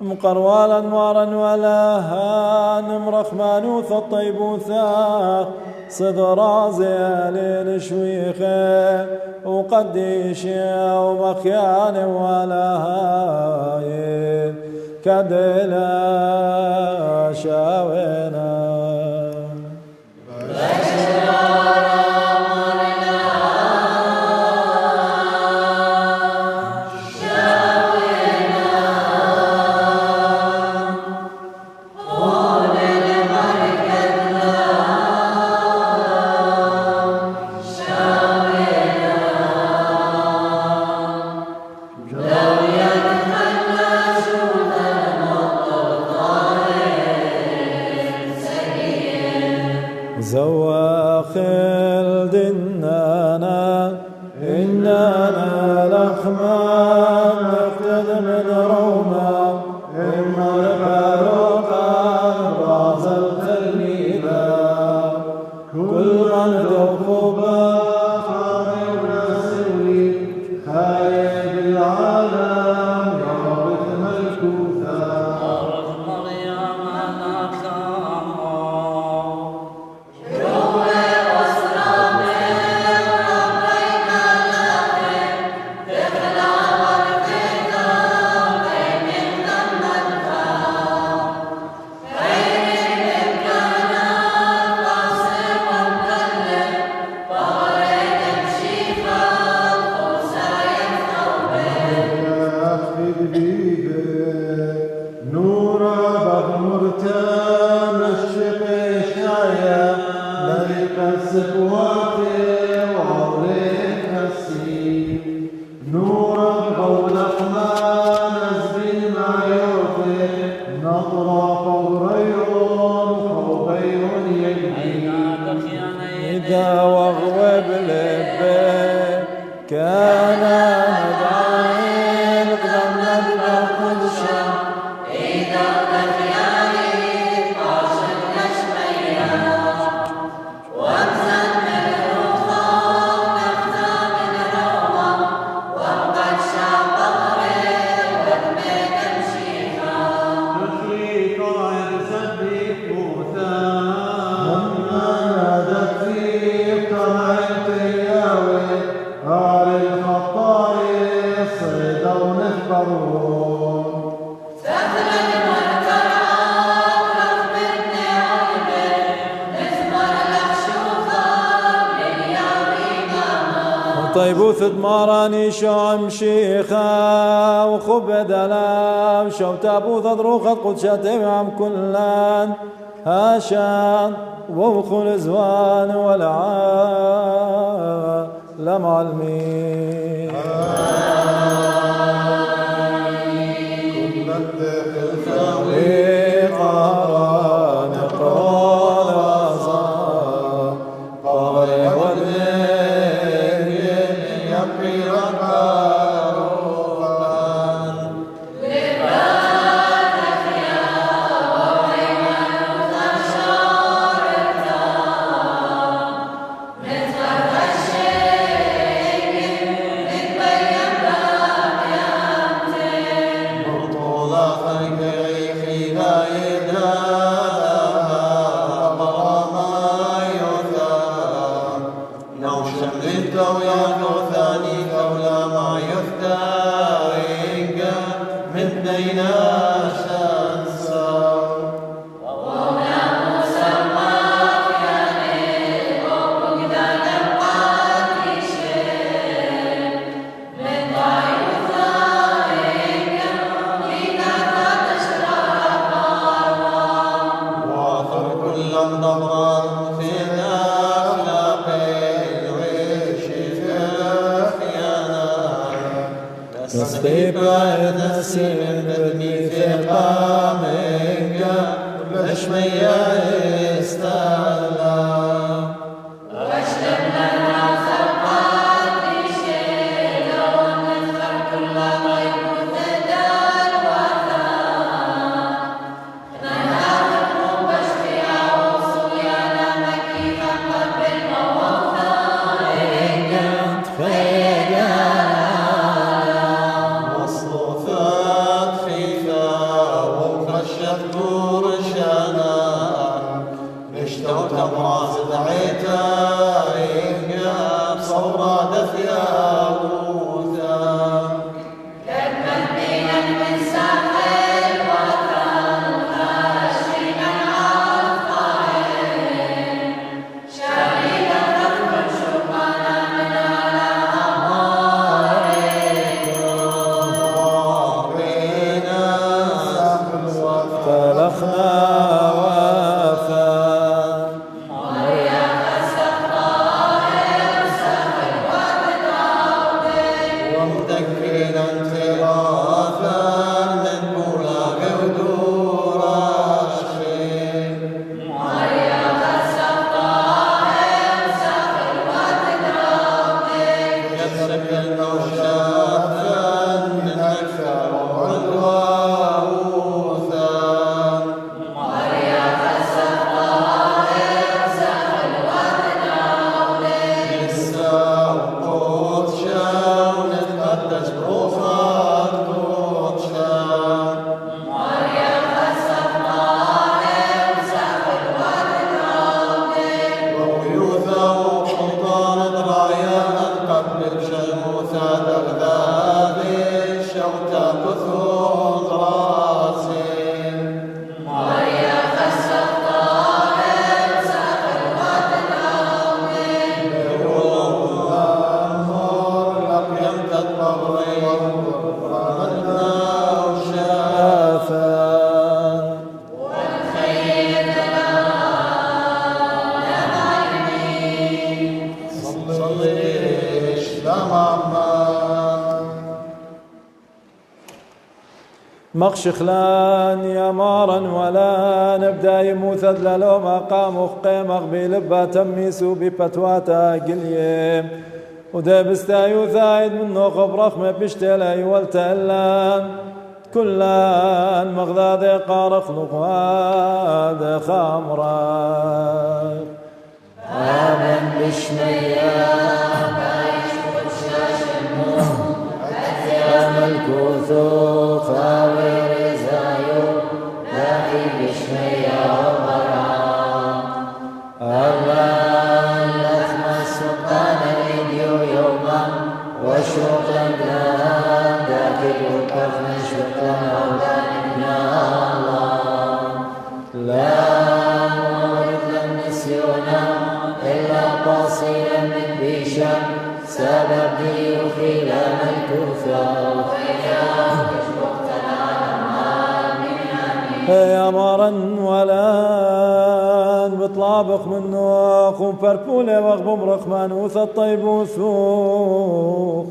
مقروالا مارا ولا هان مرخمانوث الطيبوثا صدر زيالين شويخه وقديش ومخيان ولا هاي كد لا شاونا زواخل دنانا إننا لخمان نقتد من روما إما الفاروقا راز الخليلا كل من دوخبا خارج نسوي خايب العالم رابط ملكوثا إذا وغوب لبه كان مدعين قدم نبقى الشام إذا بخيالي قاشد نشميا وامزن من الرخام نفتا من روما وقد شاب ظهري ودمي تمشيها تشريك عرسك بكوثا وما نادت في طيبو ثدماراني شوم شيخا وخبد ألام شو تابو ضدروخ قدشتي عم كلان هاشان ووخل زوان والعالم علمين مخشخلان يا مارا ولا نبدا يموثد لو مقام قيم اغبي تميسو بفتواتا قليم وده بستايو ثايد منو خبرخ ما بيشتلي والتألان كلان مغذاذي قارخ لقواد خامرا آمن بشميا الكوثو خاوي رزايو لاقي بشمية وبرعا الله لثم السلطان الفيديو يوما وشوقا ذاك الوقف شوقا أولادنا الله لا مورد لم نسيونا إلا قصيرا من بيشا سبب يا مارن ولان بطلابخ من نوخ وفرفولة وغبم رخمان وثطيب وثوخ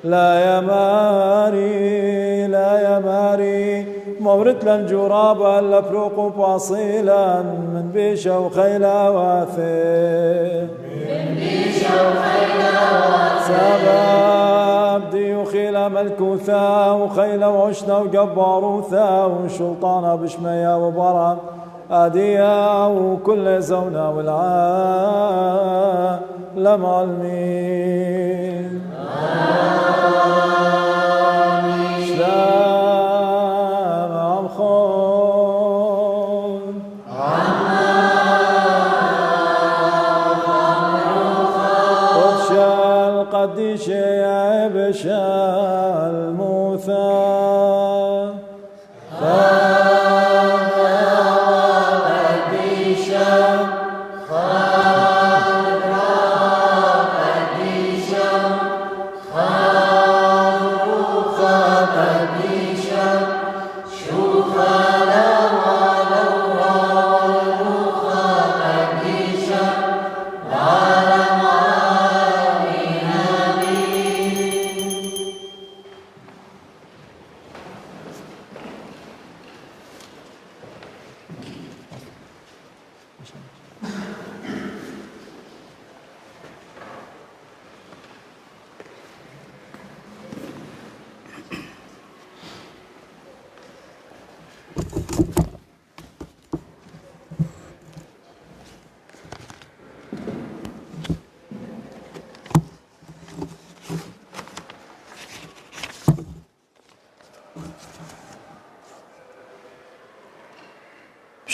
لا يا ماري لا يا ماري مورت لن جرابا لفروق فاصيلا من بيشة وخيلا واثق من بيشة وخيلا واثق سبب دي وخيلا ملكوثا وخيلا وعشنا وقباروثا وشلطانة بشمية وبرا أديا وكل زونا والعالم عالمين قديش يا بشا الموثى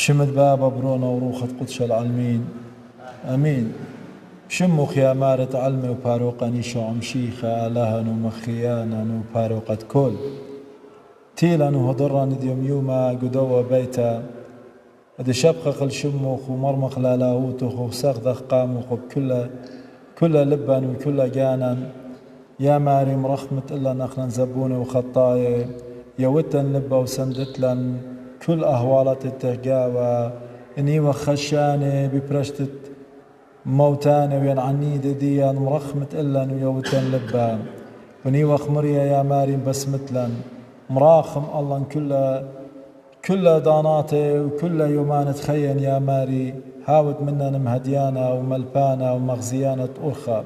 بشمد بابا برونا وروخة قدش العلمين أمين بشمخ يا مارة علمي وباروقة نيشو عمشيخة لهن ومخيانا وباروقة كل تيلا وهضرا نديوم يوما قدوة بيتا ادي شبخة خل شمخ ومرمخ لالاوتخ وسغدخ قامخ كل لبا وكل جانا يا ماري مرخمة إلا نخلا زبوني وخطايا يا وتن لبا وسندتلن كل أهوالات التهجاوة إني وخشاني ببرشتة موتاني وين عنيد ديان مرخمة إلا ويوتن لبا وني وخمريا يا ماري بس مثلا مراخم الله كل داناتي وكل يومان تخين يا ماري هاود منا مهديانا وملبانا ومغزيانا أرخى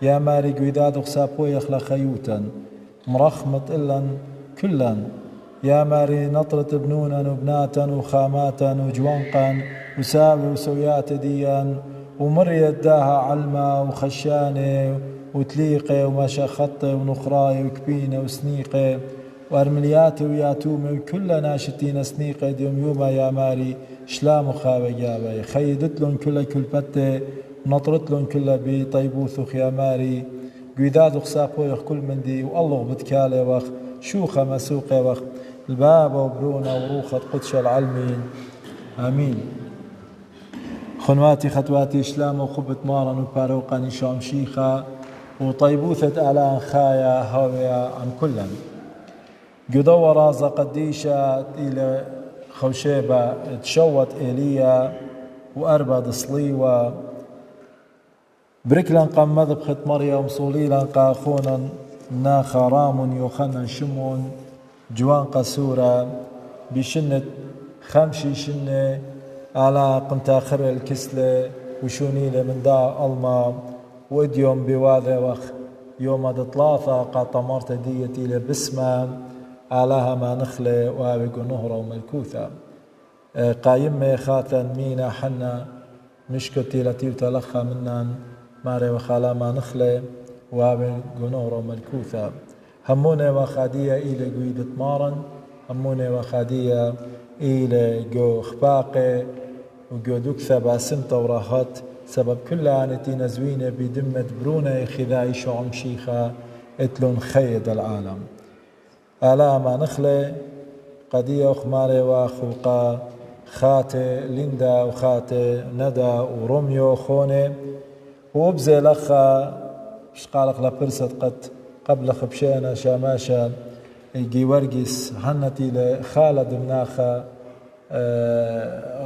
يا ماري قويداد وخسابو يخلى خيوتا مرخمة إلا كلا يا ماري نطرة بنونا وبناتا وخاماتا وجوانقا وساوي وسويات ديان ومرية داها علمة وخشانة وتليقة وماشا خطة ونخراي وكبينة وسنيقة وارملياتي وياتومي وكل ناشتين سنيقة ديوم يوما يا ماري شلام وخاوة جابي خيدت لهم كل بتة ونطرت لهم كل بطيبوث يا ماري قيداد وخساقو يخ كل من دي والله بتكالي وخ شوخة مسوقة وخ الباب وبرونا وروخة قدش العلمين آمين خنواتي خطواتي شلام وخبت مارا وباروقا نشام شيخة وطيبوثة آلان خايا هاوية عن كلن قدوة رازة قديشة إلى خوشيبة تشوت إيليا وأربد صليوة بركلن قام مذبخة مريم صوليلا قاخونا ناخا رام يوخنا شمون جوان قسورة بشنة خمشي شنة على قمت آخر الكسلة وشونيلة من دا ألما وديوم بواذا وخ يوم دطلاثة قاطمرت ديتي لبسمة علىها ما نخلة وابق نهرة وملكوثة قايمة خاثا مينا حنا مشكتي لتي وتلخى منن ماري وخالا ما نخلة وابق نهرة وملكوثة همونة وخادية إلى قويدة مارن همونة وخادية إلى جو خباقة وجو دكثة باسمة وراهات سبب كل عنتي نزوينة بدمة برونة خذاي شعم شيخة اتلون خيد العالم آلا ما نخلة قدية وخماري وخوقا خاتي ليندا وخاتي ندى وروميو خونة وابزي لخا شقالق لبرست قبل خبشينا شاماشا يجي ورقس هنتي لخالد مناخا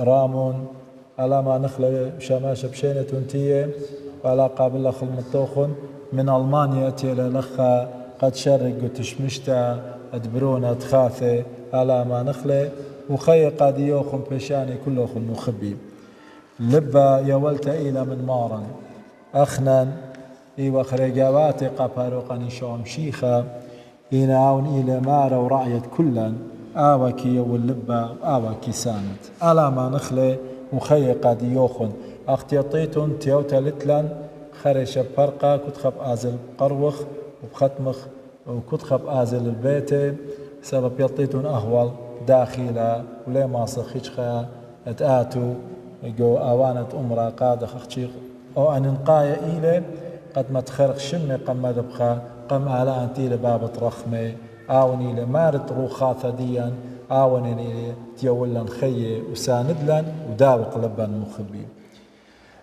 رامون على ما نخلى شاماشا بشينة تونتية وعلى قابل لخ المطوخن من ألمانيا تيلا لخا قد شرق وتشمشتا ادبرونا تخاثي على ما نخلى وخي قاد يوخن بشاني كلوخن مخبي لبا يولتا إلى من مارن أخنان إيوا خريجاواتي قاباروقاني شوم شيخا إيناون إلى مارا ورعيت كلا آوكي واللبا آوكي ساند على ما نخلي وخي قاد يوخن اختيطيتون تيوتا لتلان خرش برقا كتخب آزل قروخ وبختمخ وكتخب آزل البيت سبب يطيتون أهول داخلا ولا ما صخيشخا اتآتو جو آوانة أمرا قادخ أختشيخ أو أن انقايا إلي قد ما تخرق شمي قم ذبخا قم على أنتي لباب رخمي آوني لمارت روخاثة ديا آوني تيولن خي وساندلن وداوق لبن مخبي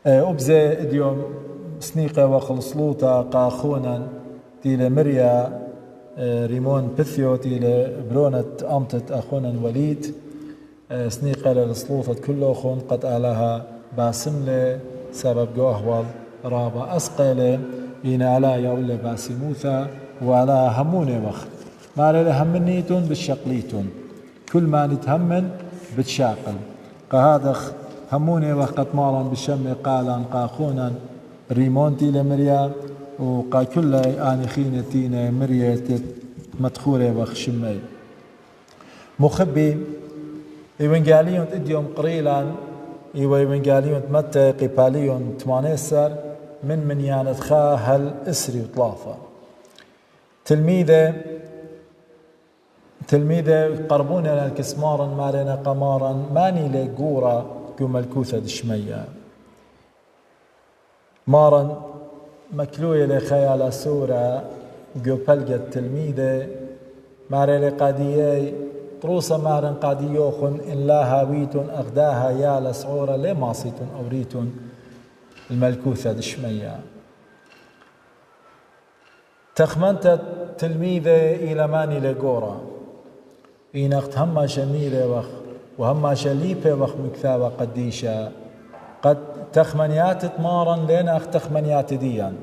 أبزي ديوم سنيقة وخلصلوطة قاخونا تيل مريا ريمون بثيو تيل برونة أمتت أخونا وليد سنيقة للصلوطة كله أخون قد آلها باسملة سبب جوهوال رابا أسقلة إن على يولي باسموثا وعلى هموني وقت ما على همنيتون بالشقليتون كل ما نتهمن بتشاقل قهذا هموني وقت مارا بالشم قالا قاخونا ريمونتي لمريا وقا كل آني خينتين مريا مدخورة وخشمي مخبي إيوانجاليون إديوم قريلا إيوانجاليون متى قباليون تمانيسر من يانت خا هل إسري وطلافة تلميذة قربونا للكسمارا مارنا قمارا ماني لقورا قوم الكوثة دشمية مارا مكلوية لخيال سورة جو بلغة التلميذة ماري لقاديي طروسة مارن قاديوخن إن لا هاويتون أغداها يا لسعورة لماصيتون أوريتون الملكوثة دشمية تخمنت تلميذة إلى ماني لقورا إن أخت هما شميلة وهما شليبة وخ مكثاوة قديشة قد تخمنيات تمارا لين أخت تخمنيات ديا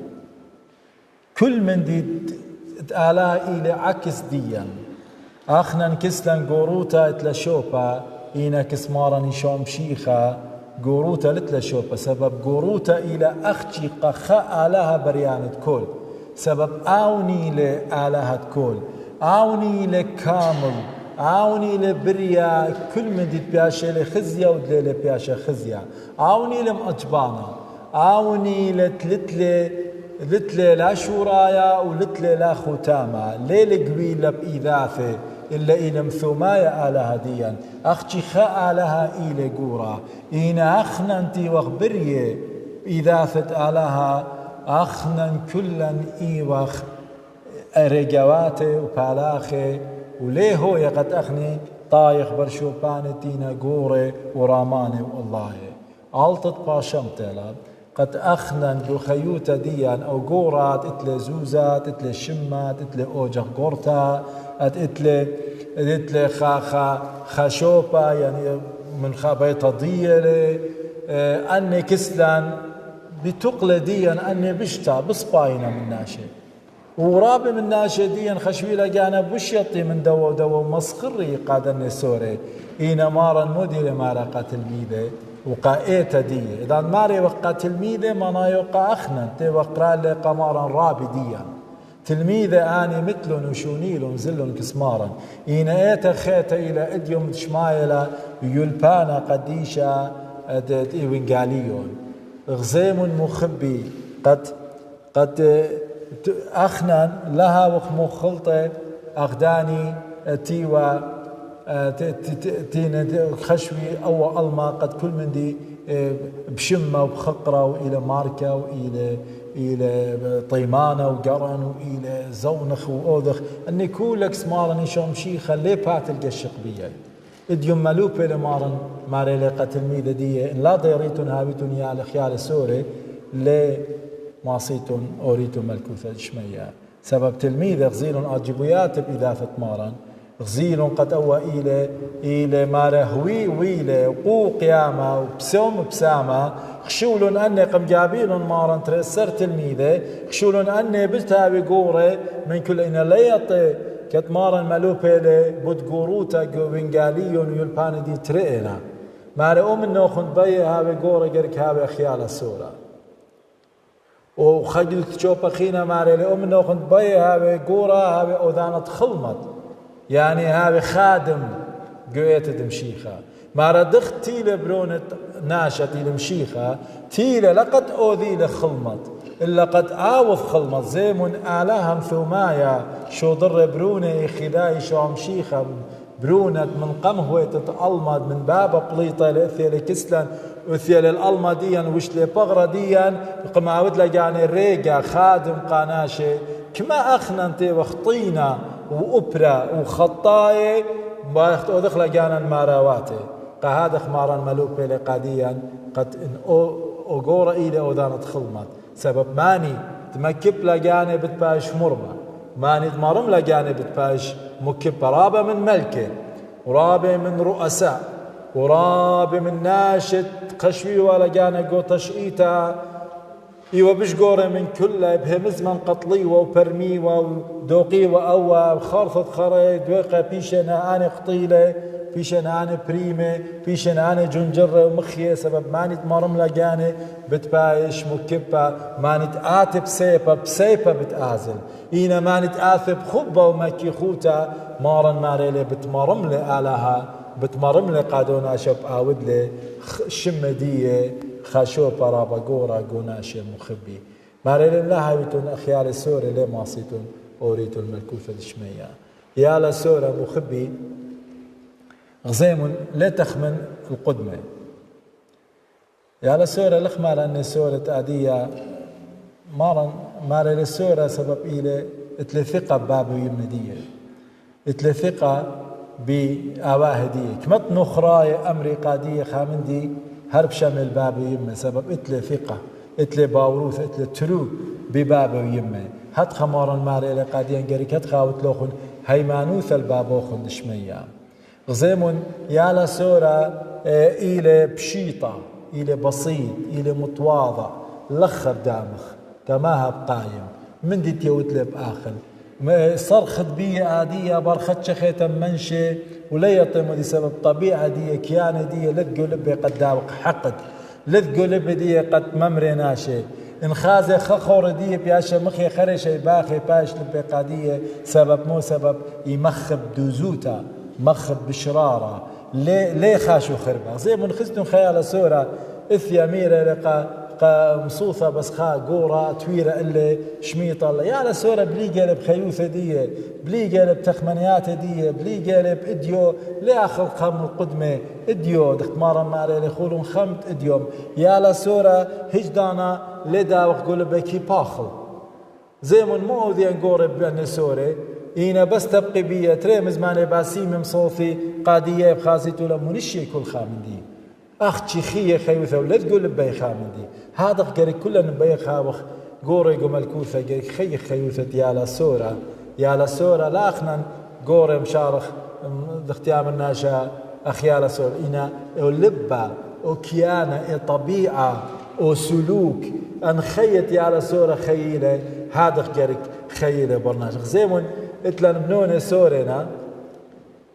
كل من دي تآلا إلى عكس ديا أخنا كسلن قوروتا اتلشوبا إينا كسمارا نشوم شيخا قوروتا لتلشوبا سبب قوروتا إلى أختي قخاء آلها بريانة كل سبب آوني لآلها كل آوني لكامل آوني لبريا كل من دي بياشة لخزية ودليل بياشة خزية آوني لمأجبانا آوني لتلي لا شورايا ولتلي لا ختاما ليل قبيل بإذاثة إلا إلى مثومايا آلها ديا أختي خاء آلها إلى قورا إينا أخنا انتي وخبرية بإذاثة آلها أخنا كلا إيوخ رجواتي وبالاخي وليه هو يقد أخني طايخ برشوبانتينا قوري وراماني والله ألطت باشمتلا قد أخنا جو خيوتا ديان أو قورات اتلي زوزات اتلي شمات اتلي أوجه قورتا اتلي خاشوبا يعني من خابيتا ديالي أني كسلان بتقلديا أني بشتا بصباينا من ناشي ورابي من ناشديا خشويلة جانا بشيطي من دو مسخري قادني سوري إينا مارا مدير مارا تلميذة وقائيتا دي إذا ماري وقا تلميذة مانا يوقع أخنا تي وقرا لي قمارا رابي ديا تلميذة آني مثل نشونيل زل كسمارا إينا إيتا خيتا إلى إديوم شمايلة يلبانا قديشة إيوانجاليون غزيم مخبي قد أخنا لها وخمخلطة أغداني تيوا تينا خشوي أو ألما قد كل من دي بشمة وبخقرة وإلى ماركة وإلى طيمانة وقرن وإلى زونخ وأوذخ أني كولك سمارني شوم شيخة لي بات القشق بيا إديوم ملوبة لمارن ماري لقى تلميذة دي إن لا ضيريتون هاويتون يا الخيال السوري لي ماصيتون أوريتون ملكوثة شمية سبب تلميذ غزيل أجبويات بإضافة مارن غزيل قد أوى إلى ما رهوي ويلة وقو قيامة وبسوم بسامة خشول أني قم جابيل مارن ترسر تلميذة خشول أني بلتها بقورة من كل إن ليطي كتمارن ملوبة بدقوروتا وينقاليون يلبان دي ترئنا ما رأوم إنه خند بيه هاوي قورة قرك هاوي خيال السورة وخجلت شوبا خينا ماري لأم إنه خند بيه هاوي قورة هاوي أذانة خلمت يعني هاوي خادم قويت دمشيخة ما ردخت تيلة برونة ناشة تيلة مشيخة تيلة لقد أوذي لخلمت إلا قد آوض خلمت زي من آلهم ثمايا شو ضر برونة خذاي شو مشيخة برونة من قمهوة تتألمد من باب بليطة لأثيا لكسلان أثيا للألمديا وش لبغرة ديا قمعود لجاني ريقا خادم قاناشي كما أخننتي وخطينا وأبرا وخطاي بايخت أدخل لجانا الماراواتي قهاد خمارا ملوك لقاديا قد إن أغور إلي أودانة خلمت سبب ماني تمكب لجاني بتباش مرمى ماني تمرم لجاني بتباش مكب رابة من ملكة ورابة من رؤساء ورابة من ناشد خشوي ولا جاني قو تشئيتا إيوه بش قوري من كله بهمز من قطلي وبرمي ودوقي وأوى خارثت خري دوقة بيشنا أنا قطيلة بيشنا أنا بريمة بيشنا أنا جنجرة ومخية سبب ماني تمرم لجاني بتبايش مكبة ماني تآتب بسيبة بتآزل إينا ماني تآثب خبة ومكي خوتا مارن ماريلي بتمرم لآلها بتمرم لقادونا شب آود لي شمدية خاشو برابا قورا قوناشي مخبي ماريلين الله هايتون أخيال السورة لي ماسيتون أوريتون الملكوثة الشمية يا لسورة مخبي غزيمون لا تخمن القدمة يا لسورة لخمار أن سورة آدية ماريل السورة سبب إلى اتلثقة باب يمدية اتلثقة بأواهدية كمت نخراي أمري قادية خامندي هرب شمل باب يمه سبب اتل ثقة اتل باوروث اتل ترو بباب يمه هات خمارا ماري قاديا قريك هات خاوت لوخن هيمانوث البابوخن دشمية غزيمون يالا سورة إلى بشيطة إلى بسيط إلى متواضع لخر دامخ تماها بقايم من دي تيوتل بآخر صرخت بي عادية برخت شخيتا منشي ولا يطيمو دي سبب طبيعة دي كيانة دي لذ قلبي قد داوق حقد لذ قلبي دي قد ممري ناشي انخازي خخور دي بياشا مخي خرشي باخي باش لبي قادية سبب مو سبب يمخب دوزوتا مخب بشرارة ليه خاشو خربا زي من خزتون خيال سورة اثيا ميرة لقا مصوثة بس خا قورة تويرة اللي شميطة الله يا لسورة بلي قلب خيوثة دي بلي قلب تخمنيات دي بلي قلب اديو لا اخذ خم القدمة اديو دخت مارا ماري لخولون خمت اديوم يا لسورة هجدانا لدا وقول بكي باخل زي من مو ذي نقورب بأن سورة إينا بس تبقي بيه تري مزماني باسيم مصوفي قادية بخاسيتو لمنشي كل خامن دي أختي خيه خيوثة ولا تقول بي خامدي هذا قري كلنا بي خاوخ قوري قم الكوثة قري خيه خيوثة يا لسورة لا أخنا قوري مشارخ اختيام الناشا أخيال سورة إنا لبا وكيانة طبيعة وسلوك أن خيت يا لسورة خيلة هذا قري خيلة برناش زيمون اتلن بنون سورنا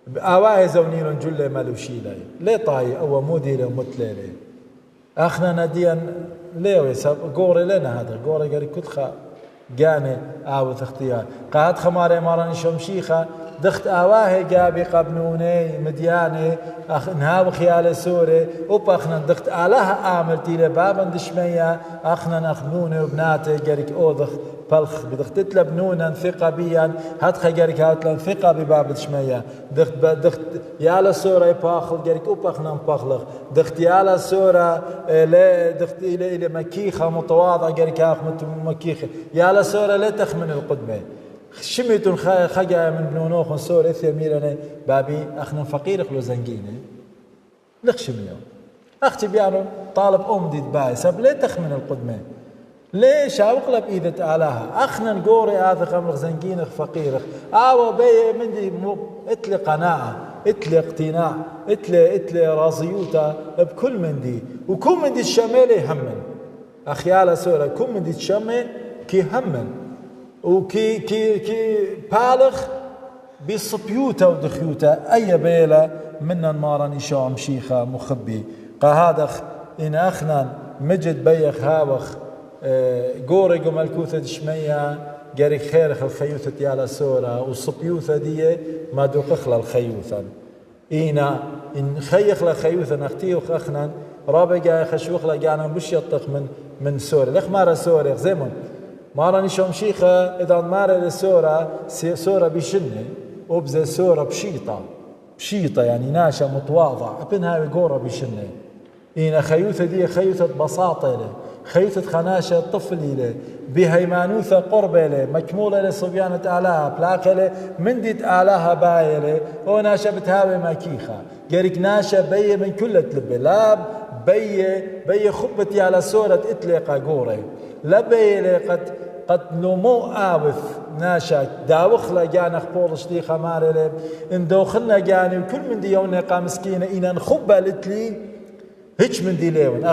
بأواه زونين جل ملوشيلة ليه طاي أو مودي لمتلة أخنا نديا ليه قوري لنا هذا قوري قري كتخا جاني آوث اختيار قاعد خماري ماراني شمشيخة دخت آواه جابي قبنوني مدياني نهاو خيال سوري وباخنا دخت آلها آملتي لبابا دشمية أخنا أخنوني وبناتي قريك أوضخ بلخ بدخت لبنونا ثقة بيا هاتخا قريك هاتلن ثقة بباب دشمية دخت يالا سورة باخل قريك وباخنا باخلخ دخت يالا سورة دخت إلى مكيخة متواضعة قريك أخمت مكيخة يالا سورة لا تخمن القدمة شميتون خجا من بنونوخ سور إثيا ميراني بابي أخنا فقير خلو زنجيني لخ شميو أختي بيانو طالب دي دباي سب ليه تخمن القدمة ليش أقلب إذا آلها أخنا نقوري هذا خمر زنقينخ فقيرخ بي مندي اتلي قناعة اتلي اقتناع اتلي رازيوتا بكل مندي وكل مندي الشمالي همن أخيالا سورة كل مندي الشمال كي همن وكي بالخ بصبيوتا ودخيوتا أي بيلا منا مارا شام شيخة مخبي قهادخ إن أخنا مجد بيخ هاوخ قوري ملكوثة دشمية قاري خيرخ الخيوثة ديالا سورة وصبيوثة دي ما دوقخ الخيوثة إينا إن خيخ الخيوثة نختيوخ أخنا رابقا خشوخ لقانا مش يطخ من سورة لخ مارا سورة زيمون مارا نشوم شيخة إذا مارا لسورة سورة بشنة وبزي سورة بشيطة يعني ناشا متواضع ابنها بقورة بشنة إينا خيوثة دي خيوثة بساطة له خيوثة خناشة طفل له بهيمانوثة قربة له مكمولة لصبيانة آلاها بلاقة له مندت آلاها باية له وناشا بتهاوي ماكيخة قريك ناشا بي من كل تلبي لا بي خبتي على سورة اتلقى قورة لا بي قد نمو آوث ناشا داوخلا جانا خبورش دي خماري له ان دوخلنا جاني وكل من دي يونيقا مسكينة إنا نخبة لتلي هيش من دي ليون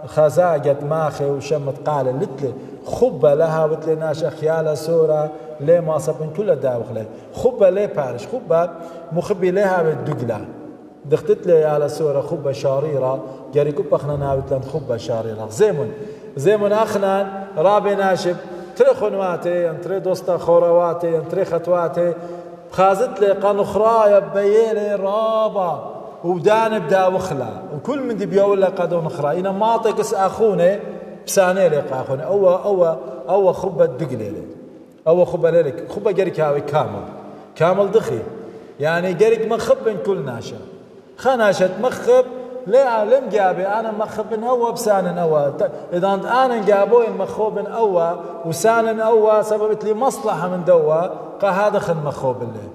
خازاقت ماخي وشمت قال لتلي خبة لها وتلي ناشا خيالة سورة ليه ما صبن كل داوخلا خبة ليه بارش خبة مخبي لها بالدقلة دختت لي على سورة خبة شاريرة جاري كبخنا ناوت لن خبة شاريرة زيمون أخنا رابي ناشب تري خنواتي انتري دوستا خورواتي انتري خطواتي خازت لي قنخرايا بيلي رابا ودان بدا وخلا وكل من دي بيولا قدو نخرا إنا ماطقس أخوني بساني لي قاخوني أو خبة دقلي لي أو خبة ليلك خبة جاريك هاوي كامل دخي يعني جاريك مخب كل ناشا خناشت مخب لا لم جابي أنا مخب أول بسان أول إذا أنا جابوي مخوب أول وسان أول سببت لي مصلحة من دوا هذا خن مخوب الليل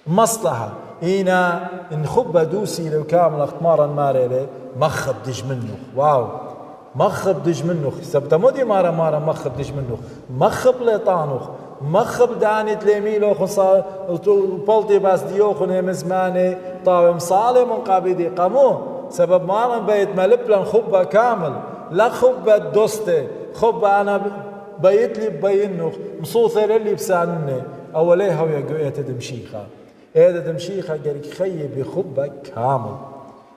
مصلحة هنا نخب دوسي لو كامل اختمارا ماري مخب دج منه واو مخب دج منه سبت مودي مارا مخب دج منه مخب لطانوخ مخب دانت ليميلو خصا بلطي باس ديوخن مزماني طاوم صالم قابدي قامو سبب مارا بيت ملبلن خبة كامل لا خبة دوستي خبة أنا بيت لي بينه مصوثة للي بسانني أوليها ويا دمشيخة دمشيخة قالك خي بخبة كامل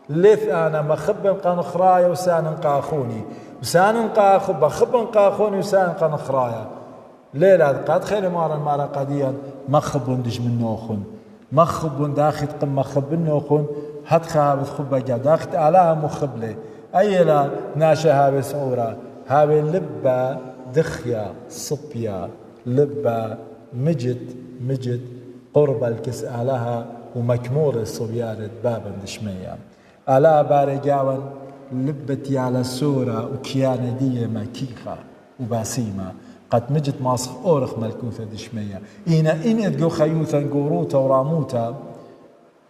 لث أنا مخب قنخرايا وسان قاخوني وسان قاخو بخب قاخوني وسان قنخرايا ليلة قد خير مارا قديا مخب دج من نوخن مخب داخل قم مخب النوخن هات خابث خبة جا داخل علىها مخبلة أي لا ناشها بسعورة هاوي لبا دخيا صبيا لبا مجد قرب الكس علىها ومكمور الصبيان بابا دشمية على بارجاون لبتي على السورة وكيانة دي مكيخة وباسيمة قد مجد ماسخ أورخ ملكوثة دشمية إن ادقو خيوثا قوروتا وراموتا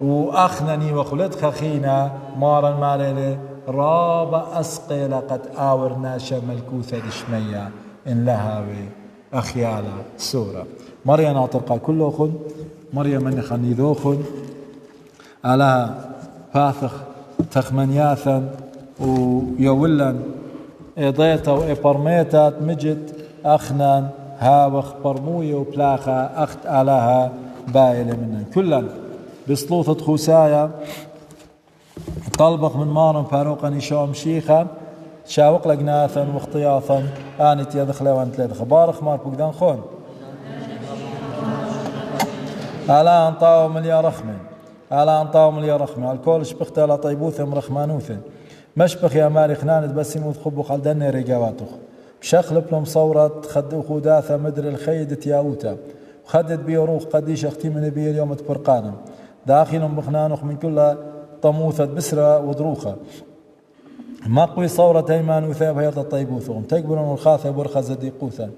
وأخنني وخلت خخينا مارا مالي رابا أسقي لقد آور ناشا ملكوثة دشمية إن لهاوي أخيالا سورة مريا ناطرقا كلوخن مريا من خنيذوخن على فاثخ تخمنياثا ويولن إضيتا وإبرميتا مجد أخنان هاوخ برموية وبلاخا أخت علىها بايلة منن كلا بسلوطة خوسايا طلبق من مارن فاروقا نشام شيخا شاوق لقناثا واختياثا آنت يدخل وانت لدخل بارخ مار بقدان خون على أنطاو مليا رخمن على أنطاو مليا رخمن على الكل شبخت على طيبوث مرخمانوث مشبخ يا ماري خناند بس يموت خبو خلدن رجاواتخ بشخل بلم صورة خد خداثة مدر الخيدة ياوتا وخدت بيروخ قديش اختي من بي اليوم تبرقانا داخل بخنانخ من كل طموثة بسرة ودروخة مقوي صورة ايمان وثاب هيرت الطيبوثهم تكبرون الخاثة برخة زديقوثا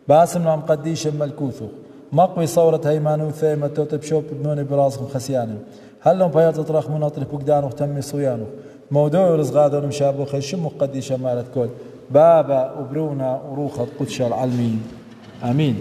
باسم نعم قديش ملكوثو مقوي صورة ايمان وثاب متوتب شوب بنوني براسهم خسيانهم هل لهم بيرت تطرخ مناطرف بقدانوخ تمي صويانوخ موضوع رزقادون مشابو خشم وقدي شمالة كل بابا وبرونا وروخة قدش العلمين آمين.